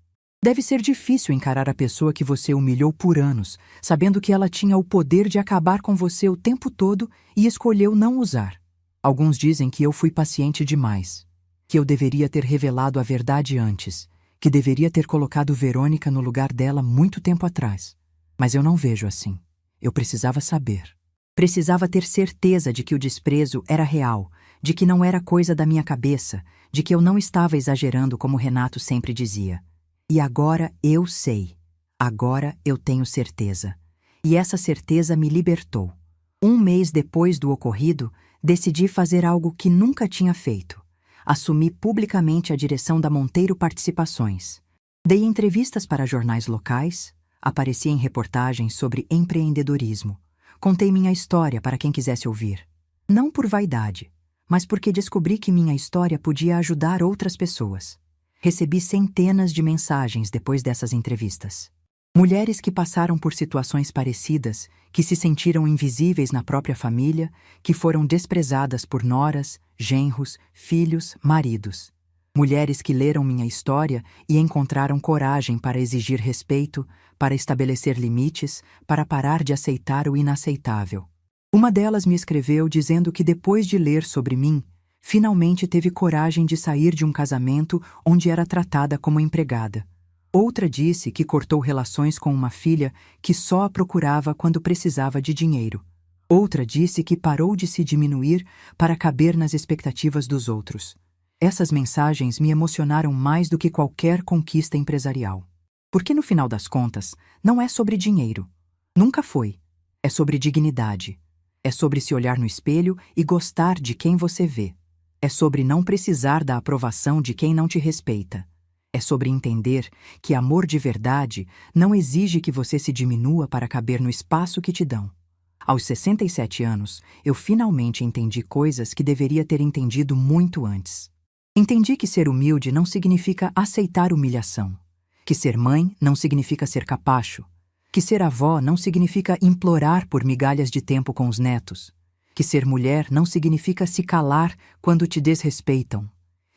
Deve ser difícil encarar a pessoa que você humilhou por anos, sabendo que ela tinha o poder de acabar com você o tempo todo e escolheu não usar. Alguns dizem que eu fui paciente demais, que eu deveria ter revelado a verdade antes, que deveria ter colocado Verônica no lugar dela muito tempo atrás. Mas eu não vejo assim. Eu precisava saber. Precisava ter certeza de que o desprezo era real, de que não era coisa da minha cabeça, de que eu não estava exagerando como Renato sempre dizia. E agora eu sei. Agora eu tenho certeza. E essa certeza me libertou. Um mês depois do ocorrido, decidi fazer algo que nunca tinha feito. Assumi publicamente a direção da Monteiro Participações. Dei entrevistas para jornais locais, apareci em reportagens sobre empreendedorismo. Contei minha história para quem quisesse ouvir. Não por vaidade, mas porque descobri que minha história podia ajudar outras pessoas. Recebi centenas de mensagens depois dessas entrevistas. Mulheres que passaram por situações parecidas, que se sentiram invisíveis na própria família, que foram desprezadas por noras, genros, filhos, maridos. Mulheres que leram minha história e encontraram coragem para exigir respeito, para estabelecer limites, para parar de aceitar o inaceitável. Uma delas me escreveu dizendo que depois de ler sobre mim, finalmente teve coragem de sair de um casamento onde era tratada como empregada. Outra disse que cortou relações com uma filha que só a procurava quando precisava de dinheiro. Outra disse que parou de se diminuir para caber nas expectativas dos outros. Essas mensagens me emocionaram mais do que qualquer conquista empresarial. Porque no final das contas, não é sobre dinheiro. Nunca foi. É sobre dignidade. É sobre se olhar no espelho e gostar de quem você vê. É sobre não precisar da aprovação de quem não te respeita. É sobre entender que amor de verdade não exige que você se diminua para caber no espaço que te dão. Aos 67 anos, eu finalmente entendi coisas que deveria ter entendido muito antes. Entendi que ser humilde não significa aceitar humilhação. Que ser mãe não significa ser capacho. Que ser avó não significa implorar por migalhas de tempo com os netos. Que ser mulher não significa se calar quando te desrespeitam.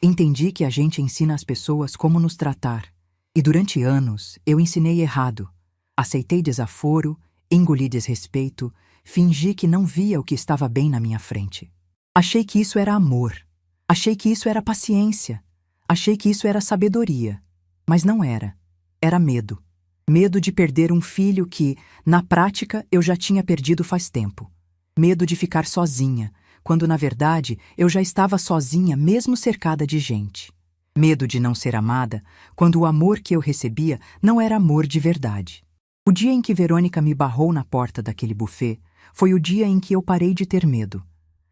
Entendi que a gente ensina as pessoas como nos tratar. E durante anos eu ensinei errado. Aceitei desaforo, engoli desrespeito, fingi que não via o que estava bem na minha frente. Achei que isso era amor. Achei que isso era paciência. Achei que isso era sabedoria. Mas não era. Era medo. Medo de perder um filho que, na prática, eu já tinha perdido faz tempo. Medo de ficar sozinha, quando na verdade eu já estava sozinha mesmo cercada de gente. Medo de não ser amada, quando o amor que eu recebia não era amor de verdade. O dia em que Verônica me barrou na porta daquele buffet foi o dia em que eu parei de ter medo.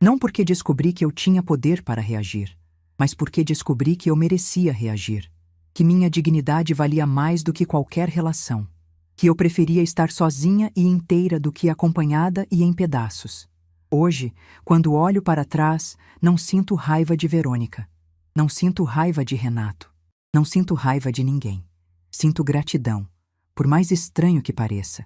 Não porque descobri que eu tinha poder para reagir, mas porque descobri que eu merecia reagir. Que minha dignidade valia mais do que qualquer relação. Que eu preferia estar sozinha e inteira do que acompanhada e em pedaços. Hoje, quando olho para trás, não sinto raiva de Verônica. Não sinto raiva de Renato. Não sinto raiva de ninguém. Sinto gratidão, por mais estranho que pareça.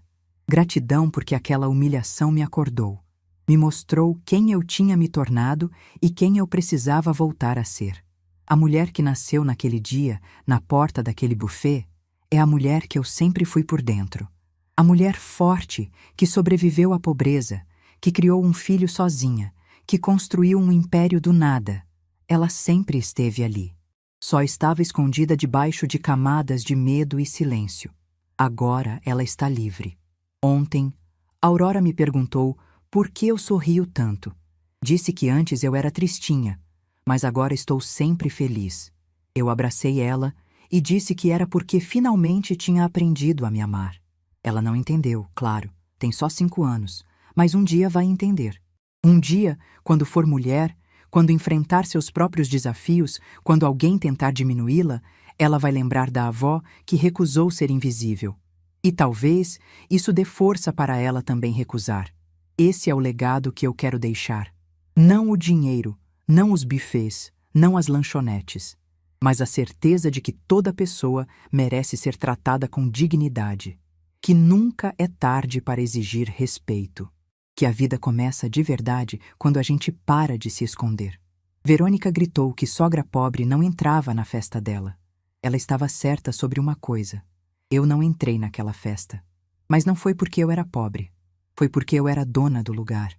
Gratidão porque aquela humilhação me acordou. Me mostrou quem eu tinha me tornado e quem eu precisava voltar a ser. A mulher que nasceu naquele dia, na porta daquele buffet, é a mulher que eu sempre fui por dentro. A mulher forte que sobreviveu à pobreza, que criou um filho sozinha, que construiu um império do nada. Ela sempre esteve ali. Só estava escondida debaixo de camadas de medo e silêncio. Agora ela está livre. Ontem, Aurora me perguntou por que eu sorrio tanto. Disse que antes eu era tristinha, mas agora estou sempre feliz. Eu abracei ela e disse que era porque finalmente tinha aprendido a me amar. Ela não entendeu, claro, tem só 5 anos, mas um dia vai entender. Um dia, quando for mulher, quando enfrentar seus próprios desafios, quando alguém tentar diminuí-la, ela vai lembrar da avó que recusou ser invisível. E talvez isso dê força para ela também recusar. Esse é o legado que eu quero deixar. Não o dinheiro, não os buffets, não as lanchonetes, mas a certeza de que toda pessoa merece ser tratada com dignidade, que nunca é tarde para exigir respeito, que a vida começa de verdade quando a gente para de se esconder. Verônica gritou que sogra pobre não entrava na festa dela. Ela estava certa sobre uma coisa. Eu não entrei naquela festa. Mas não foi porque eu era pobre. Foi porque eu era dona do lugar.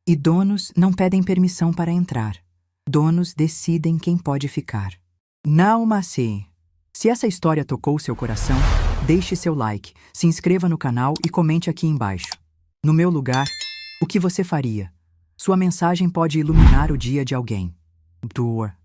E donos não pedem permissão para entrar. Donos decidem quem pode ficar. Não, mas sim. Se essa história tocou seu coração, deixe seu like, se inscreva no canal e comente aqui embaixo. No meu lugar, o que você faria? Sua mensagem pode iluminar o dia de alguém. Dor.